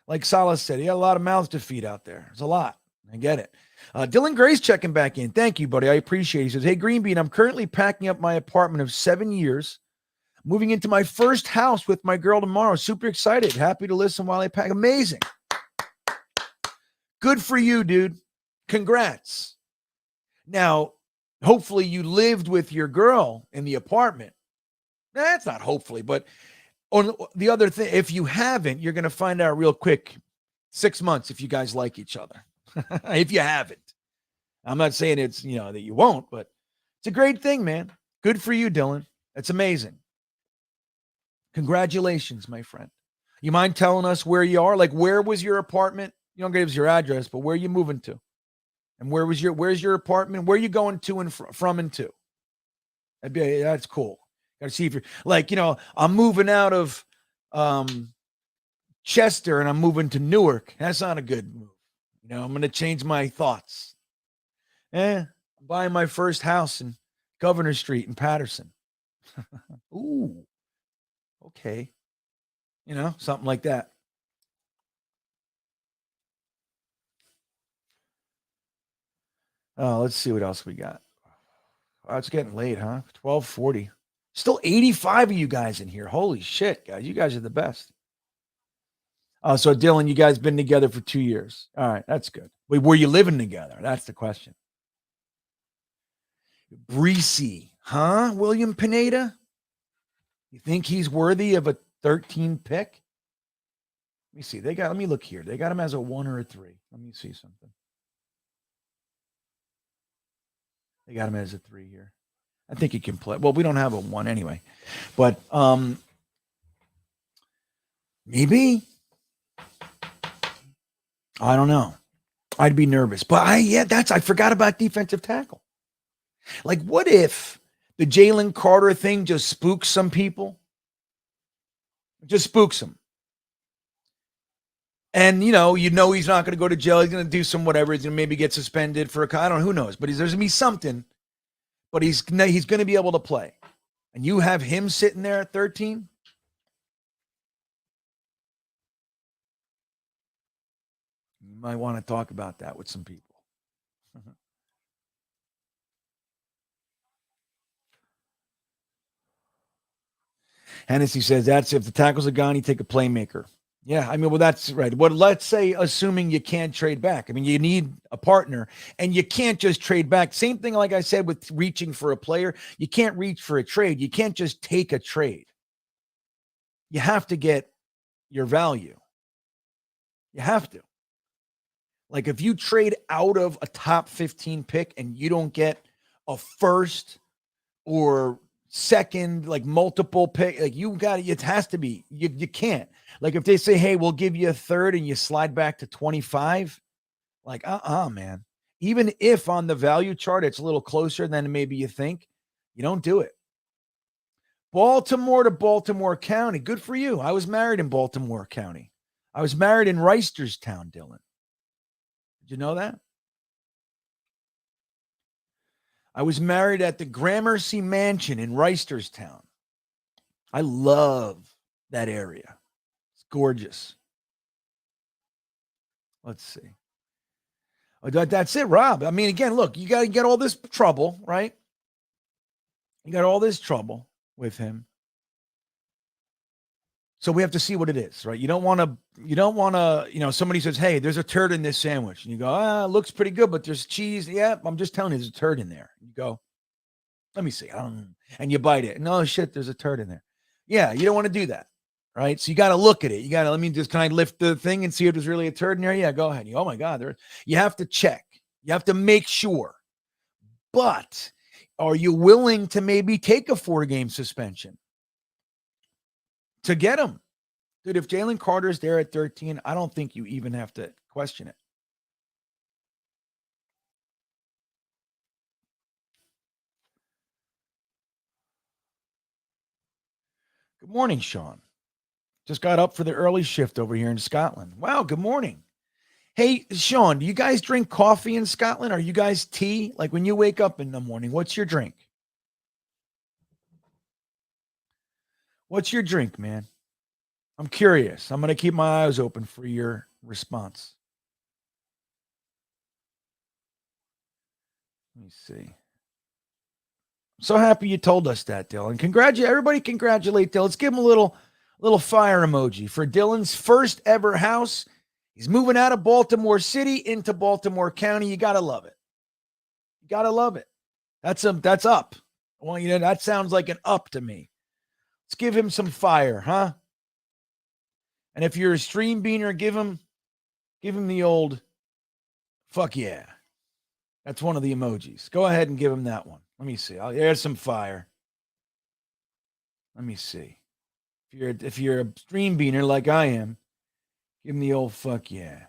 Like Salah said, he got a lot of mouths to feed out there. There's a lot. I get it. Dylan Gray's checking back in. Thank you, buddy. I appreciate it. He says, hey, GreenBean, I'm currently packing up my apartment of 7 years. Moving into my first house with my girl tomorrow. Super excited. Happy to listen while I pack. Amazing. Good for you, dude. Congrats. Now, hopefully you lived with your girl in the apartment. That's not hopefully, but on the other thing, if you haven't, you're going to find out real quick, 6 months, if you guys like each other. If you haven't. I'm not saying it's, that you won't, but it's a great thing, man. Good for you, Dylan. That's amazing. Congratulations, my friend. You mind telling us where you are? Like, where was your apartment? You don't give us your address, but where are you moving to? And where's your apartment? Where are you going to and from and to? That's cool. Got to see if you're like, I'm moving out of Chester and I'm moving to Newark. That's not a good move. I'm going to change my thoughts. I'm buying my first house in Governor Street in Patterson. Ooh. Okay. Something like that. Oh, let's see what else we got. Oh, it's getting late, huh? 12:40. Still 85 of you guys in here. Holy shit, guys. You guys are the best. So Dylan, you guys been together for 2 years. All right, that's good. Wait, were you living together? That's the question. Breesy, huh? William Pineda? You think he's worthy of a 13 pick? Let me see. Let me look here. They got him as a 1 or a 3. Let me see something. They got him as a 3 here. I think he can play. Well, we don't have a 1 anyway. But maybe. I don't know. I'd be nervous. But I forgot about defensive tackle. Like, what if the Jalen Carter thing just spooks some people? Just spooks them. And, he's not going to go to jail. He's going to do some whatever. He's going to maybe get suspended for I don't know. Who knows? But there's going to be something. But he's going to be able to play. And you have him sitting there at 13? You might want to talk about that with some people. Hennessy says that's if the tackles are gone, you take a playmaker. Yeah, I mean, well, that's right. Well, let's say, assuming you can't trade back. I mean, you need a partner, and you can't just trade back. Same thing, like I said, with reaching for a player. You can't reach for a trade. You can't just take a trade. You have to get your value. You have to. Like, if you trade out of a top 15 pick and you don't get a first or second, like multiple pick, like it has to be, you can't. Like, if they say, hey, we'll give you a third and you slide back to 25, like, man. Even if on the value chart it's a little closer than maybe you think, you don't do it. Baltimore to Baltimore County. Good for you. I was married in Baltimore County. I was married in Reisterstown, Dylan. Did you know that? I was married at the Gramercy Mansion in Reisterstown. I love that area. It's gorgeous. Let's see. Oh, that's it, Rob. I mean, again, look, you got to get all this trouble, right? You got all this trouble with him. So we have to see what it is, right? You don't want to, somebody says, hey, there's a turd in this sandwich. And you go, it looks pretty good, but there's cheese. Yeah, I'm just telling you, there's a turd in there. You go, let me see. And you bite it. No, shit, there's a turd in there. Yeah, you don't want to do that, right? So you got to look at it. You got to, can I lift the thing and see if there's really a turd in there? Yeah, go ahead. Oh my God. You have to check. You have to make sure. But are you willing to maybe take a 4-game suspension to get him? Dude, if Jalen Carter's there at 13, I don't think you even have to question it. Good morning, Sean. Just got up for the early shift over here in Scotland. Wow, good morning. Hey, Sean, do you guys drink coffee in Scotland? Are you guys tea? Like, when you wake up in the morning, what's your drink? What's your drink, man? I'm curious. I'm going to keep my eyes open for your response. Let me see. I'm so happy you told us that, Dylan. Everybody congratulate Dylan. Let's give him a little fire emoji for Dylan's first ever house. He's moving out of Baltimore City into Baltimore County. You got to love it. You got to love it. That's up. Well, that sounds like an up to me. Let's give him some fire, huh? And if you're a stream beaner, give him the old fuck yeah. That's one of the emojis. Go ahead and give him that one. Let me see. There's some fire. Let me see. If you're a stream beaner like I am, give him the old fuck yeah.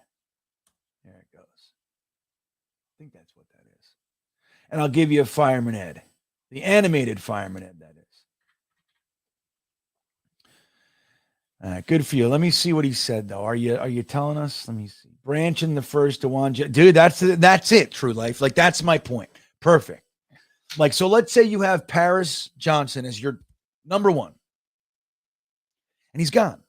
There it goes. I think that's what that is. And I'll give you a Fireman Ed. The animated Fireman Ed, that is. All right, good for you. Let me see what he said, though. Are you telling us? Let me see. Branch in the first to one. Dude, that's it, True Life. Like, that's my point. Perfect. Like, so let's say you have Paris Johnson as your number one. And he's gone.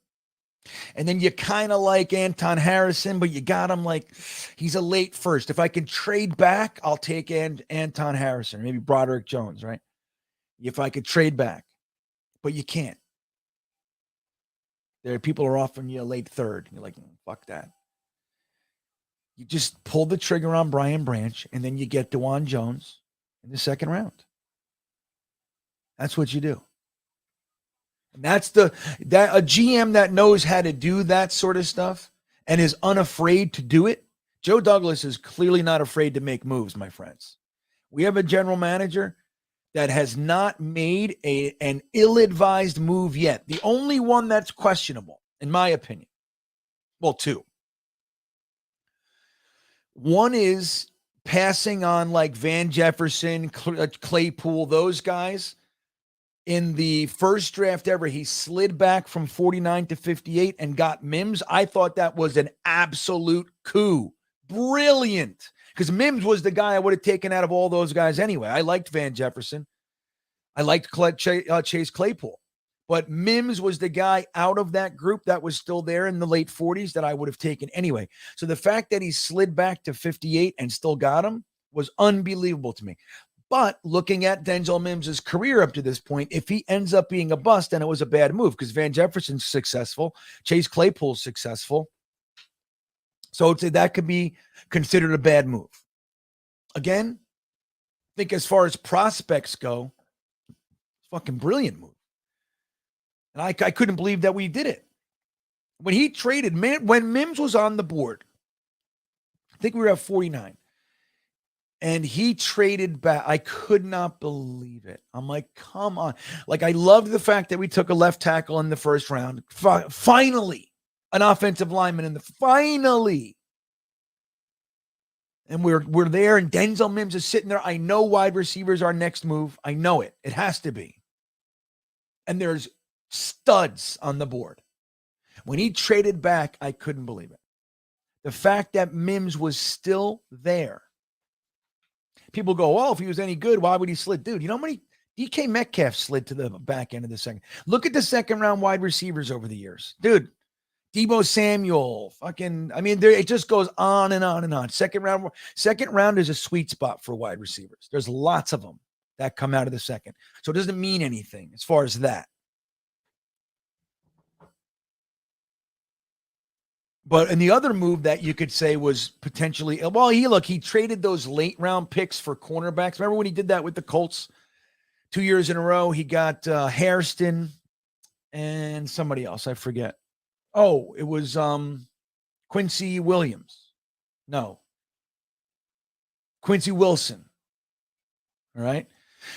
And then you kind of like Anton Harrison, but you got him like he's a late first. If I can trade back, I'll take Anton Harrison, maybe Broderick Jones, right? If I could trade back. But you can't. People are offering you a late third. You're like, fuck that. You just pull the trigger on Brian Branch, and then you get DeJuan Jones in the second round. That's what you do. And that's that a GM that knows how to do that sort of stuff and is unafraid to do it. Joe Douglas is clearly not afraid to make moves, my friends. We have a general manager that has not made an ill-advised move yet. The only one that's questionable, in my opinion, well, two. One is passing on like Van Jefferson, Claypool, those guys. In the first draft ever, he slid back from 49 to 58 and got Mims. I thought that was an absolute coup. Brilliant. Because Mims was the guy I would have taken out of all those guys anyway. I liked Van Jefferson. I liked Chase Claypool. But Mims was the guy out of that group that was still there in the late 40s that I would have taken anyway. So the fact that he slid back to 58 and still got him was unbelievable to me. But looking at Denzel Mims' career up to this point, if he ends up being a bust, then it was a bad move because Van Jefferson's successful. Chase Claypool's successful. So I'd say that could be considered a bad move. Again, I think as far as prospects go, fucking brilliant move. And I couldn't believe that we did it. When he traded, when Mims was on the board, I think we were at 49. And he traded back. I could not believe it. I'm like, come on. Like, I loved the fact that we took a left tackle in the first round. Finally, an offensive lineman finally. And we're there, and Denzel Mims is sitting there. I know wide receivers are next move. I know it. It has to be. And there's studs on the board. When he traded back, I couldn't believe it. The fact that Mims was still there. People go, oh, if he was any good, why would he slid? Dude, you know how many DK Metcalf slid to the back end of the second? Look at the second round wide receivers over the years. Dude, Deebo Samuel, it just goes on and on and on. Second round is a sweet spot for wide receivers. There's lots of them that come out of the second. So it doesn't mean anything as far as that. But and the other move that you could say was potentially, well, he traded those late round picks for cornerbacks. Remember when he did that with the Colts 2 years in a row? He got Hairston and somebody else. I forget. Oh, it was Quincy Williams. No. Quincy Wilson. All right.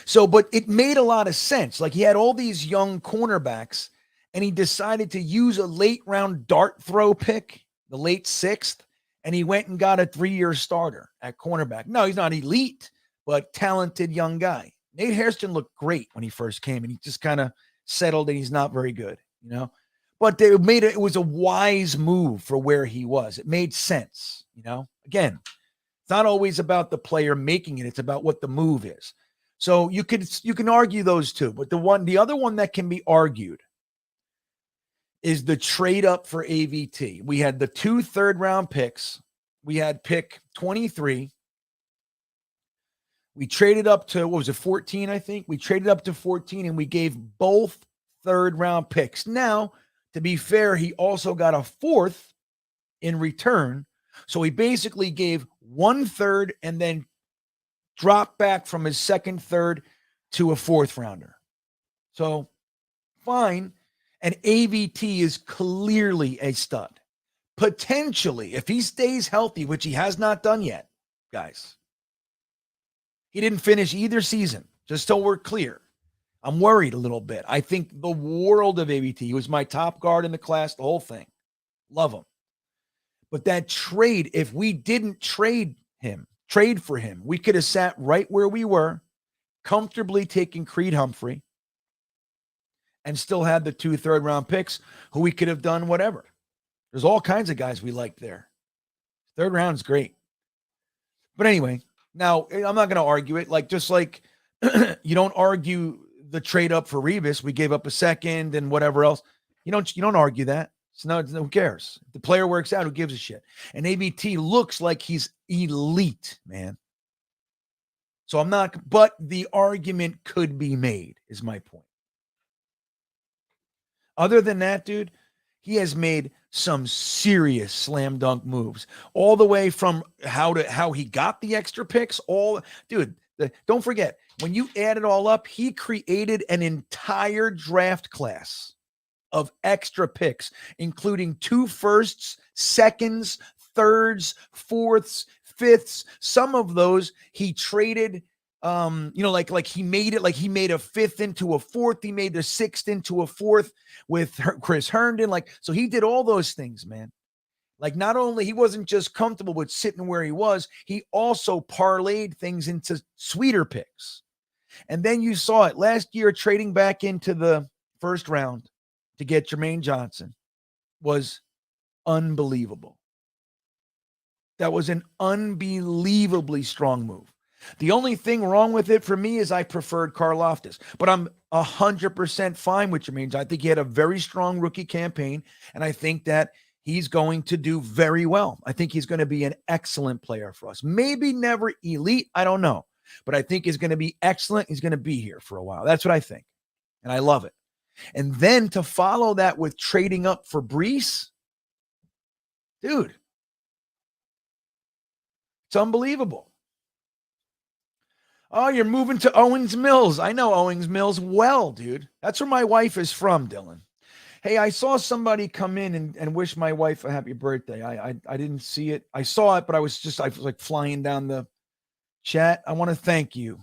So, but it made a lot of sense. Like he had all these young cornerbacks, and he decided to use a late round dart throw pick, the late 6th, and he went and got a 3-year starter at cornerback. No, he's not elite, but talented young guy. Nate Hairston looked great when he first came, and he just kind of settled, and he's not very good, you know. But it was a wise move for where he was. It made sense, you know. Again, it's not always about the player making it; it's about what the move is. So you can argue those two, but the other one that can be argued is the trade up for AVT. We had the 2 third-round picks. We had pick 23. We traded up to, 14, I think? We traded up to 14, and we gave both third-round picks. Now, to be fair, he also got a 4th in return. So he basically gave 1/3 and then dropped back from his 2nd, 3rd to a 4th rounder. So, fine. And AVT is clearly a stud. Potentially, if he stays healthy, which he has not done yet, guys. He didn't finish either season, just so we're clear. I'm worried a little bit. I think the world of AVT. He was my top guard in the class, the whole thing. Love him. But that trade, if we didn't trade for him, we could have sat right where we were, comfortably taking Creed Humphrey, and still had the 2 third-round picks who we could have done whatever. There's all kinds of guys we liked there. 3rd round is great. But anyway, now I'm not going to argue it. Just like you don't argue the trade up for Revis. We gave up a 2nd and whatever else. You don't argue that. So no, who cares? If the player works out, who gives a shit? And ABT looks like he's elite, man. So but the argument could be made, is my point. Other than that, dude, He has made some serious slam dunk moves, all the way from how he got the extra picks. Don't forget, when you add it all up, he created an entire draft class of extra picks, including 2 firsts, seconds, thirds, fourths, fifths. Some of those he traded. Like he made it, like he made a 5th into a 4th. He made the 6th into a 4th with Chris Herndon. Like, so he did all those things, man. Like, not only he wasn't just comfortable with sitting where he was, he also parlayed things into sweeter picks. And then you saw it last year, trading back into the first round to get Jermaine Johnson was unbelievable. That was an unbelievably strong move. The only thing wrong with it for me is I preferred Karlaftis, but I'm 100% fine with Jermaine. I think he had a very strong rookie campaign, and I think that he's going to do very well. I think he's going to be an excellent player for us. Maybe never elite, I don't know, but I think he's going to be excellent. He's going to be here for a while. That's what I think, and I love it. And then to follow that with trading up for Brees, dude, it's unbelievable. Oh, you're moving to Owings Mills. I know Owings Mills well, dude. That's where my wife is from, Dylan. Hey, I saw somebody come in and wish my wife a happy birthday. I didn't see it. I saw it, but I was like flying down the chat. I want to thank you.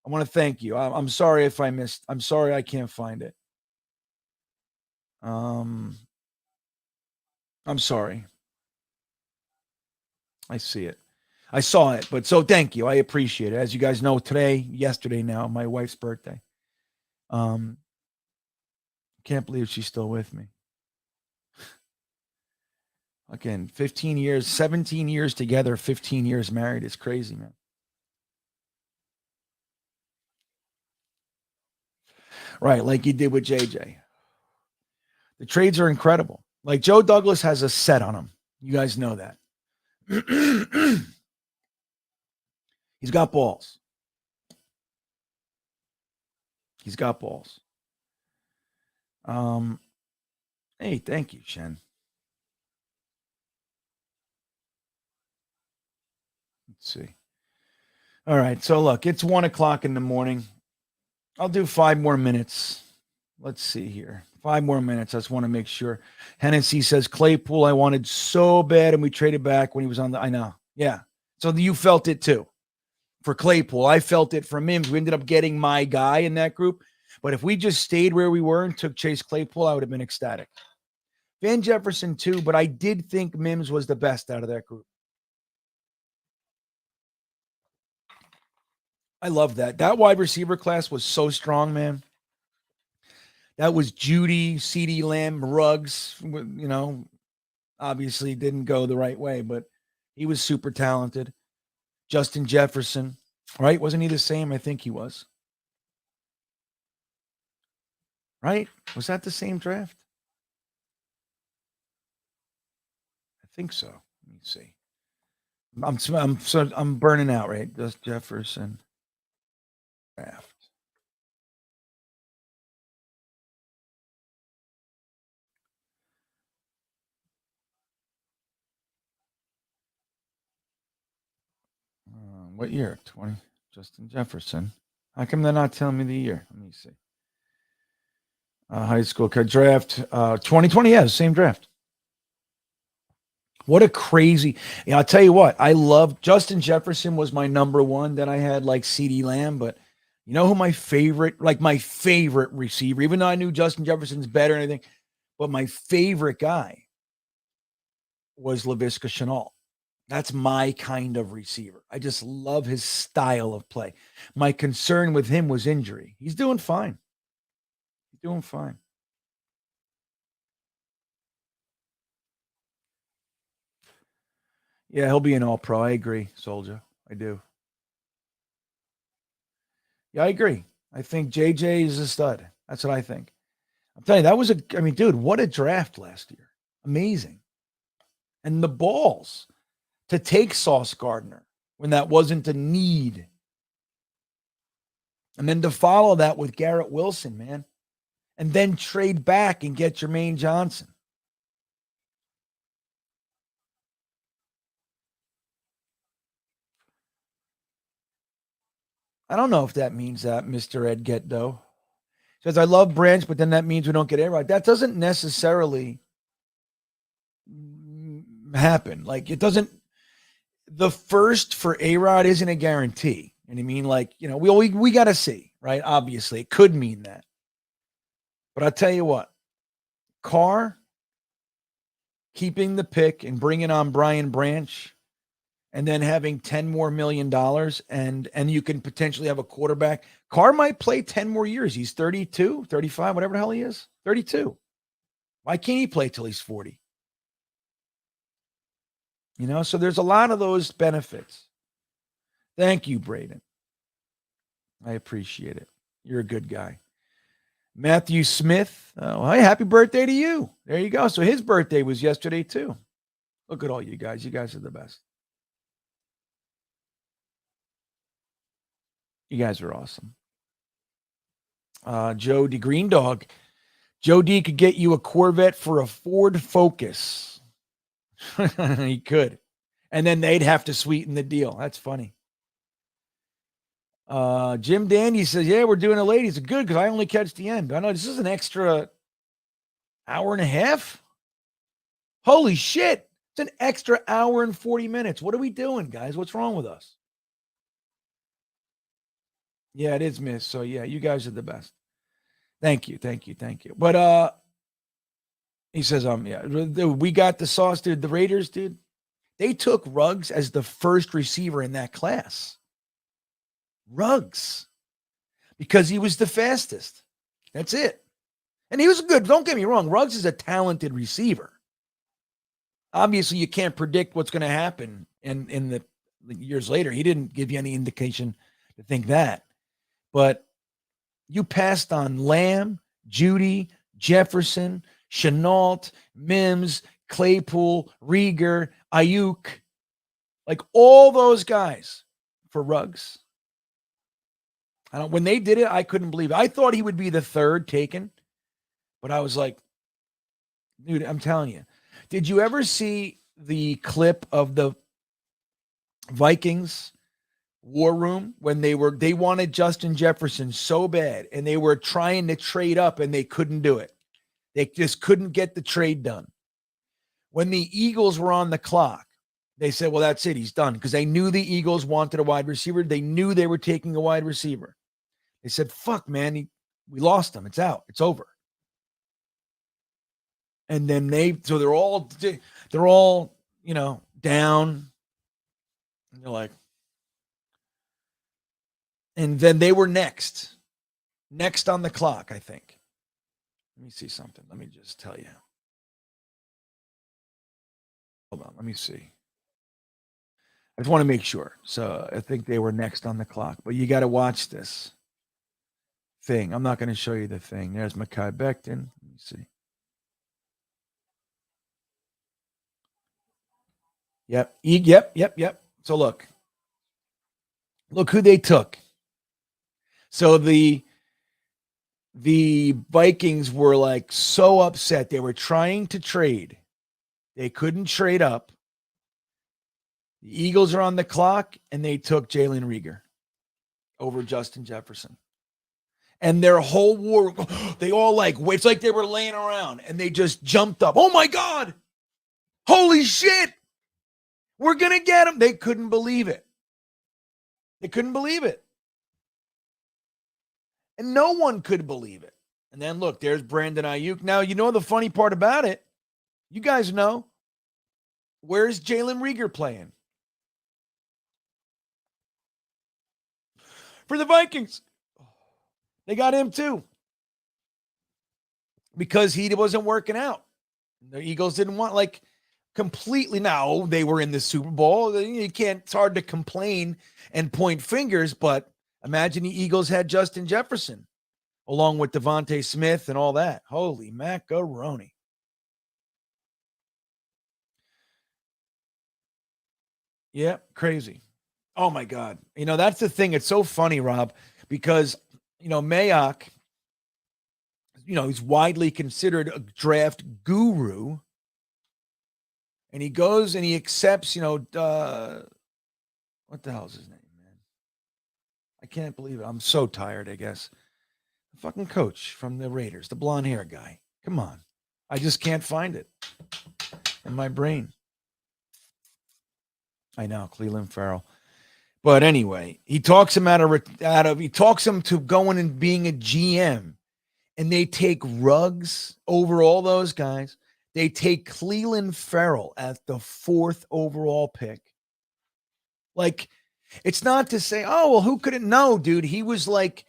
I'm sorry if I missed. I'm sorry I can't find it. I'm sorry. I see it. I saw it, but so thank you. I appreciate it. As you guys know, yesterday now, my wife's birthday. Can't believe she's still with me. Again, 15 years, 17 years together, 15 years married. It's crazy, man. Right, like you did with JJ. The trades are incredible. Like Joe Douglas has a set on him. You guys know that. He's got balls. He's got balls. Hey, thank you, Shen. Let's see. All right, so look, it's 1:00 in the morning. I'll do 5 more minutes. Let's see here. 5 more minutes. I just want to make sure. Hennessy says, Claypool, I wanted so bad, and we traded back when he was on the. I know. Yeah. So you felt it too. For Claypool, I felt it for Mims. We ended up getting my guy in that group. But if we just stayed where we were and took Chase Claypool, I would have been ecstatic. Van Jefferson too, but I did think Mims was the best out of that group. I love that. That wide receiver class was so strong, man. That was Judy, CeeDee Lamb, Ruggs, obviously didn't go the right way, but he was super talented. Justin Jefferson, right? Wasn't he the same? I think he was. Right? Was that the same draft? I think so. Let me see. I'm burning out, right? Just Jefferson draft. What year? 20. Justin Jefferson. How come they're not telling me the year? Let me see. High school draft. 2020. Yeah, same draft. What a crazy. I'll tell you what. I love Justin Jefferson was my number one. Then I had like CeeDee Lamb, but you know who my favorite receiver, even though I knew Justin Jefferson's better and everything, but my favorite guy was Laviska Shenault. That's my kind of receiver. I just love his style of play. My concern with him was injury. He's doing fine. Yeah, he'll be an all-pro. I agree, Soldier. I do. Yeah, I agree. I think JJ is a stud. That's what I think. I'm telling you, dude, what a draft last year. Amazing. And the balls to take Sauce Gardner when that wasn't a need. And then to follow that with Garrett Wilson, man. and then trade back and get Jermaine Johnson. I don't know if that means that, Mr. Ed Getdo. Says, I love Branch, but then that means we don't get A-Rod. That doesn't necessarily happen. Like, it doesn't, the first for A-Rod isn't a guarantee. And I mean, like, you know, we got to see, right? Obviously, it could mean that. But I'll tell you what, Carr keeping the pick and bringing on Brian Branch and then having $10 million more and you can potentially have a quarterback. Carr might play 10 more years. He's 32, 35, whatever the hell he is. 32. Why can't he play till he's 40? You know, so there's a lot of those benefits. Thank you, Braden. I appreciate it. You're a good guy. Matthew Smith. Oh, hey, happy birthday to you. There you go. So his birthday was yesterday too. Look at all you guys. You guys are the best. You guys are awesome. Joe D. Green Dog. Joe D could get you a Corvette for a Ford Focus. He could. And then they'd have to sweeten the deal. That's funny. Jim Dandy says, yeah, we're doing it ladies. Good, because I only catch the end. I know this is an extra hour and a half. Holy shit. It's an extra hour and 40 minutes. What are we doing, guys? What's wrong with us? Yeah, it is Miss. So yeah, you guys are the best. Thank you. But he says, yeah, we got the sauce, dude. The Raiders, dude, they took Ruggs as the first receiver in that class. Ruggs. Because he was the fastest. That's it. And he was good. Don't get me wrong. Ruggs is a talented receiver. Obviously, you can't predict what's going to happen in the years later. He didn't give you any indication to think that. But you passed on Lamb, Judy, Jefferson, Chenault, Mims, Claypool, Rieger, Ayuk, like all those guys for Ruggs. When they did it, I couldn't believe it. I thought he would be the third taken, but I was like, dude, I'm telling you. Did you ever see the clip of the Vikings war room when they wanted Justin Jefferson so bad and they were trying to trade up and they couldn't do it? They just couldn't get the trade done. When the Eagles were on the clock, they said, well, that's it. He's done. Because they knew the Eagles wanted a wide receiver. They knew they were taking a wide receiver. They said, fuck, man, we lost him. It's out. It's over. And then they're all, you know, down. And they're like, and then they were next on the clock, I think. Let me see something. Let me just tell you. Hold on. Let me see. I just want to make sure. So I think they were next on the clock, but you got to watch this thing. I'm not going to show you the thing. There's Mekhi Becton. Let me see. Yep. So look who they took. So the Vikings were like so upset. They were trying to trade. They couldn't trade up. The Eagles are on the clock, and they took Jalen Rieger over Justin Jefferson. And their whole war, they all it's like they were laying around, and they just jumped up. Oh, my God. Holy shit. We're going to get him. They couldn't believe it. And no one could believe it. And then, look, there's Brandon Ayuk. Now, you know the funny part about it? You guys know. Where's Jalen Rieger playing? For the Vikings. They got him too. Because he wasn't working out. The Eagles didn't want, completely. Now, they were in the Super Bowl. It's hard to complain and point fingers, but imagine the Eagles had Justin Jefferson along with Devontae Smith and all that. Holy macaroni. Yeah, crazy. Oh, my God. That's the thing. It's so funny, Rob, because, Mayock, he's widely considered a draft guru. And he goes and he accepts, what the hell is his name, man? I can't believe it. I'm so tired, I guess. The fucking coach from the Raiders, the blonde hair guy. Come on. I just can't find it in my brain. I know, Cleveland Farrell. But anyway, he talks him he talks him to going and being a GM. And they take Ruggs over all those guys. They take Cleveland Farrell at the 4th overall pick. Like, it's not to say, oh, well, who couldn't know, dude? He was like,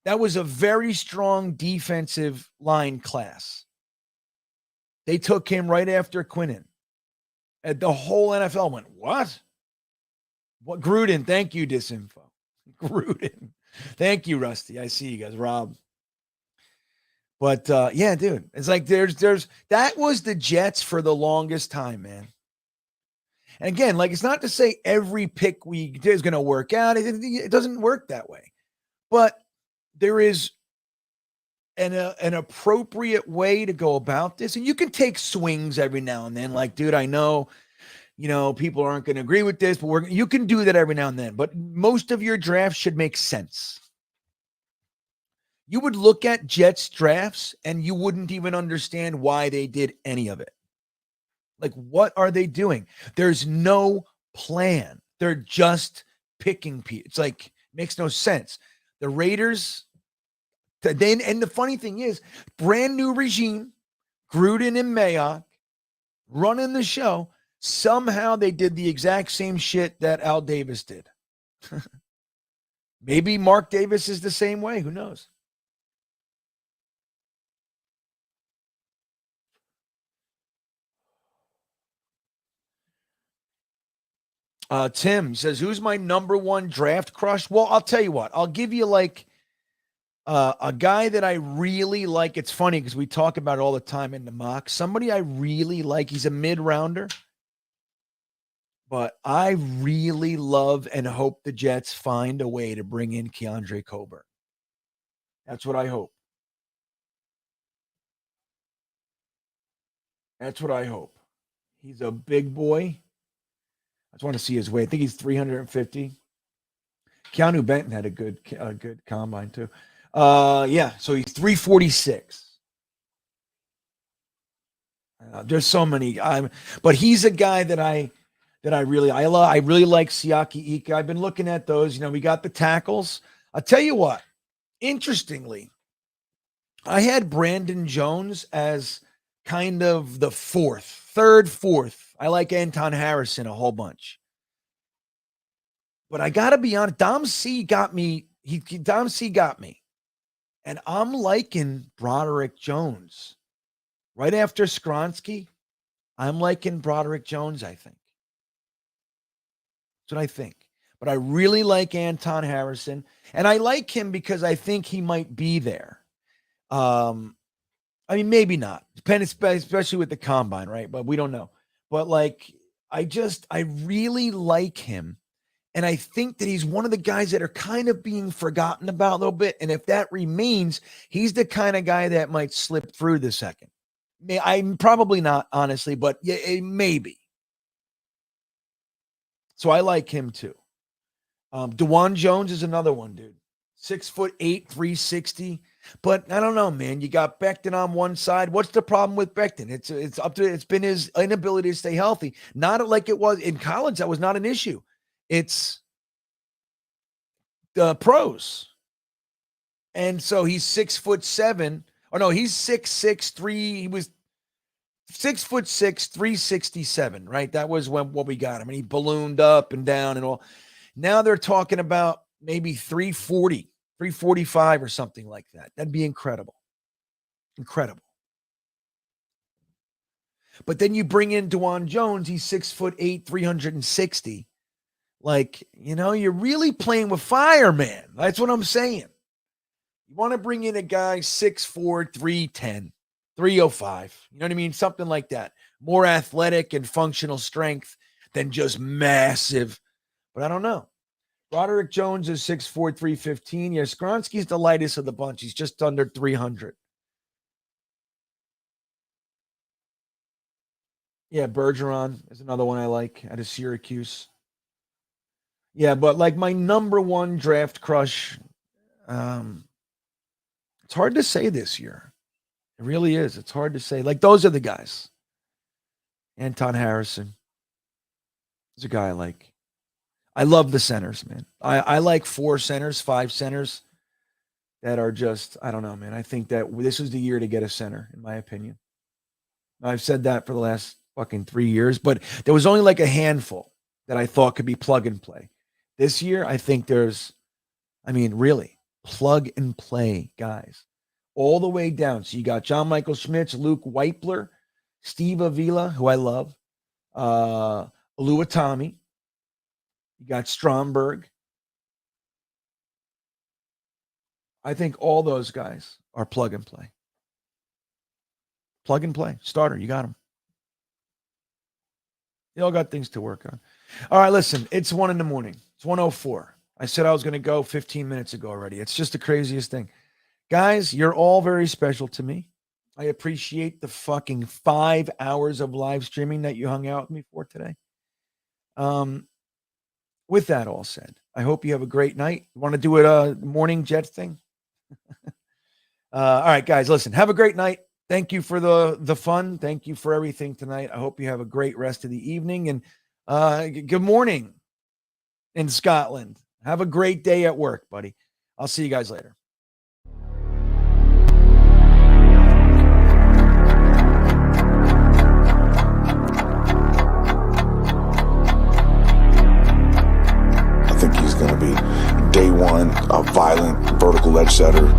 that was a very strong defensive line class. They took him right after Quinnen. And the whole NFL went, what? What? Gruden, thank you, Disinfo. Gruden. Thank you, Rusty. I see you guys. Rob. But yeah, dude, it's like there's that was the Jets for the longest time, man. And again, like, it's not to say every pick we do is going to work out. It doesn't work that way. But there is an appropriate way to go about this. And you can take swings every now and then. Like, dude, I know, people aren't going to agree with this, but you can do that every now and then. But most of your drafts should make sense. You would look at Jets drafts and you wouldn't even understand why they did any of it. Like, what are they doing? There's no plan. They're just picking people. It's like, makes no sense. The Raiders, and the funny thing is, brand new regime, Gruden and Mayock running the show. Somehow they did the exact same shit that Al Davis did. Maybe Mark Davis is the same way. Who knows? Tim says, who's my number one draft crush? Well, I'll tell you what. I'll give you like a guy that I really like. It's funny because we talk about it all the time in the mock. Somebody I really like. He's a mid-rounder. But I really love and hope the Jets find a way to bring in Keandre Coburn. That's what I hope. That's what I hope. He's a big boy. I just want to see his weight. I think he's 350. Keanu Benton had a good combine too. Yeah, so he's 346. There's so many. But he's a guy that I really love. I really like Siaki Ika. I've been looking at those. We got the tackles. I'll tell you what. Interestingly, I had Brandon Jones as kind of the third, fourth. I like Anton Harrison a whole bunch. But I got to be honest, Dom C got me. Dom C got me. And I'm liking Broderick Jones. Right after Skronsky, I'm liking Broderick Jones, I think. That's what I think. But I really like Anton Harrison. And I like him because I think he might be there. I mean, maybe not. Depends, especially with the combine, right? But we don't know. But like, I really like him. And I think that he's one of the guys that are kind of being forgotten about a little bit. And if that remains, he's the kind of guy that might slip through the second. I'm probably not, honestly, but yeah, maybe. So I like him too. DeJuan Jones is another one, dude. 6'8", 360. But I don't know, man. You got Becton on one side. What's the problem with Becton? It's been his inability to stay healthy. Not like it was in college. That was not an issue. It's the pros. And so he's 6'7". Or no, he's 6'6", 3. He was 6'6", 367, right? That was what we got him. And he ballooned up and down and all. Now they're talking about maybe 340, 345 or something like that. That'd be incredible. Incredible. But then you bring in DeJuan Jones. He's 6'8", 360. Like, you're really playing with fire, man. That's what I'm saying. You want to bring in a guy 6'4", 310, 305. You know what I mean? Something like that. More athletic and functional strength than just massive. But I don't know. Broderick Jones is 6'4", 315. Yeah, Skronsky's the lightest of the bunch. He's just under 300. Yeah, Bergeron is another one I like out of Syracuse. Yeah, but like my number one draft crush, it's hard to say this year. It really is. It's hard to say. Like those are the guys. Anton Harrison is a guy I like. I love the centers, man. I like 4 centers, 5 centers that are just, I don't know, man. I think that this is the year to get a center, in my opinion. I've said that for the last fucking 3 years, but there was only like a handful that I thought could be plug and play. This year, I think there's, I mean, really, plug and play guys all the way down. So you got John Michael Schmitz, Luke Weipler, Steve Avila, who I love, Oluwatimi. You got Stromberg. I think all those guys are plug and play. Plug and play. Starter. You got them. They all got things to work on. All right, listen. It's 1 a.m. It's 1:04. I said I was going to go 15 minutes ago already. It's just the craziest thing. Guys, you're all very special to me. I appreciate the fucking 5 hours of live streaming that you hung out with me for today. With that all said, I hope you have a great night. You want to do a morning Jets thing? All right, guys, listen, have a great night. Thank you for the fun. Thank you for everything tonight. I hope you have a great rest of the evening. And good morning in Scotland. Have a great day at work, buddy. I'll see you guys later. I think he's going to be day one, a violent vertical edge setter.